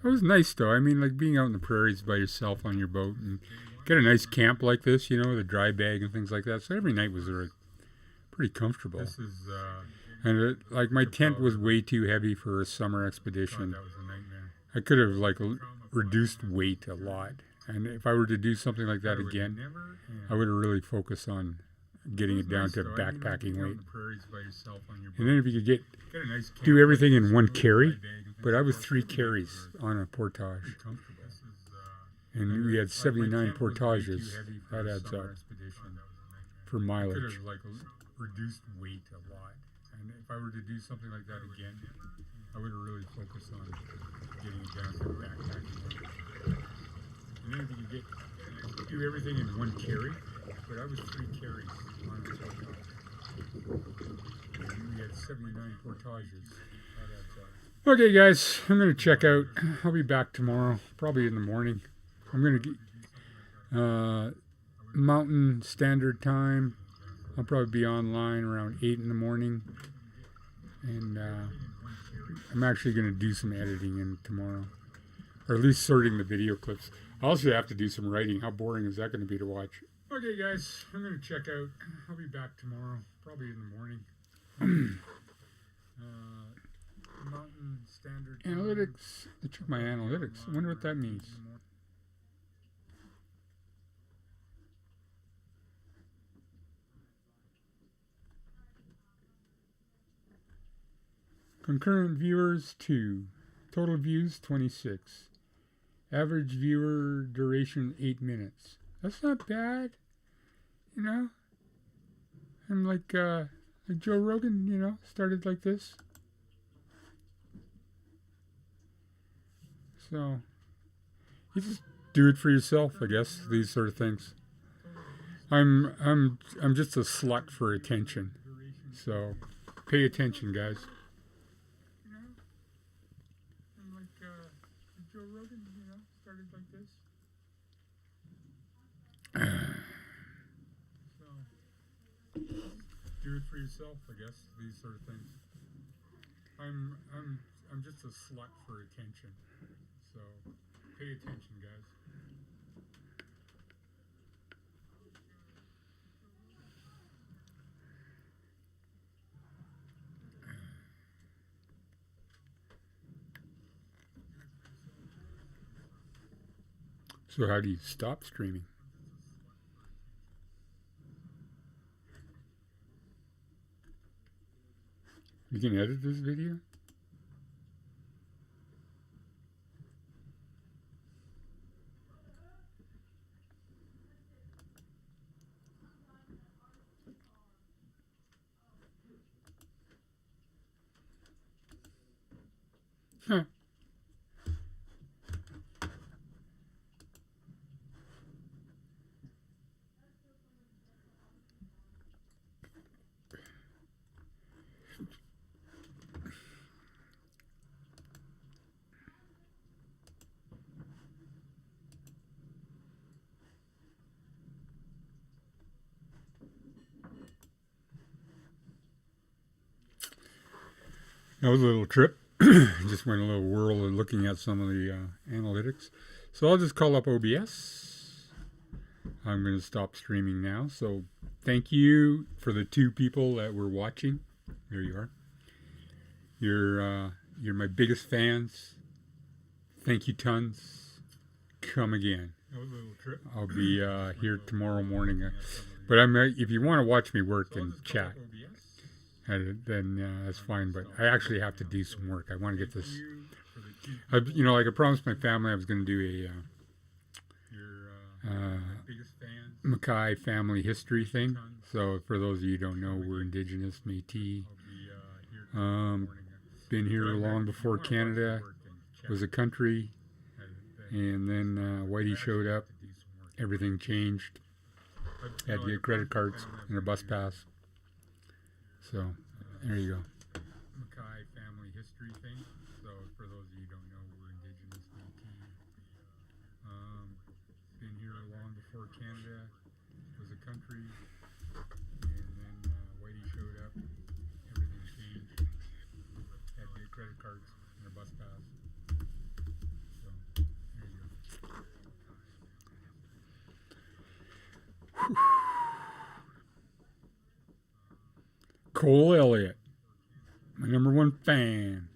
It was nice though. I mean, like being out in the prairies by yourself on your boat and get a nice camp like this, you know, with a dry bag and things like that. So every night was pretty comfortable. this is And like my tent was way too heavy for a summer God, expedition. that was a nightmare. I could have like reduced weight a lot. And if I were to do something like that It would again, never end. I would have really focused on getting was it down nice, to though. I mean, like, backpacking being out weight. in the prairies by yourself on your And then if you could get Get a nice camp do like everything this in one with a carry, dry bag and but I things was like 3 that. carries on a portage. Comfortable. This is, And we had like, my 79 tent was way too portages. heavy for That a adds summer up expedition. for Could mileage. have like reduced weight a lot. And if I were to do something like that again, I would have really focused on getting it down to backpacking. And then if you could do everything in one carry, but I was 3 carries on the portage. And we had 79 portages. That adds up. Okay, guys, I'm going to check out. I'll be back tomorrow, probably in the morning. I'm going to get Mountain Standard Time. I'll probably be online around 8 in the morning. And I'm actually going to do some editing in tomorrow, or at least sorting the video clips. I also have to do some writing. How boring is that going to be to watch? Okay, guys, I'm going to check out. I'll be back tomorrow, probably in the morning. Mountain Standard Time. Analytics. Let's check my analytics. I wonder what that means. Concurrent viewers 2. Total views 26. Average viewer duration 8 minutes. That's not bad. You know? I'm like Joe Rogan, you know, started like this. So you just do it for yourself, I guess, these sort of things. I'm just a slut for attention. So pay attention, guys. You know? And like Joe Rogan, you know, started like this. So do do it for yourself, I guess. These sort of things. I'm just a slut for attention. So pay attention, guys. So how do you stop streaming? You can edit this video? Huh. That was a little trip. Just went a little whirl and looking at some of the analytics. So I'll just call up OBS. I'm going to stop streaming now. So thank you for the 2 people that were watching. There you are. You're my biggest fans. Thank you tons. Come again. That was a little trip. I'll be here tomorrow morning. But if you want to watch me work and chat, then that's fine. But I actually have to do some work. I want to get this. Like I promised my family, I was going to do a Mackay family history thing. So for those of you who don't know, we're Indigenous Métis. Been here long before Canada was a country, and then Whitey showed up. Everything changed. Had to get credit cards and a bus pass. So, there you go. Mackay family history thing. So, for those of you who don't know, we're Indigenous Métis. Been here long before Canada was a country, and then Whitey showed up. Everything changed. Had to get credit cards and a bus pass. So, there you go. Cole Elliott, my #1 fan.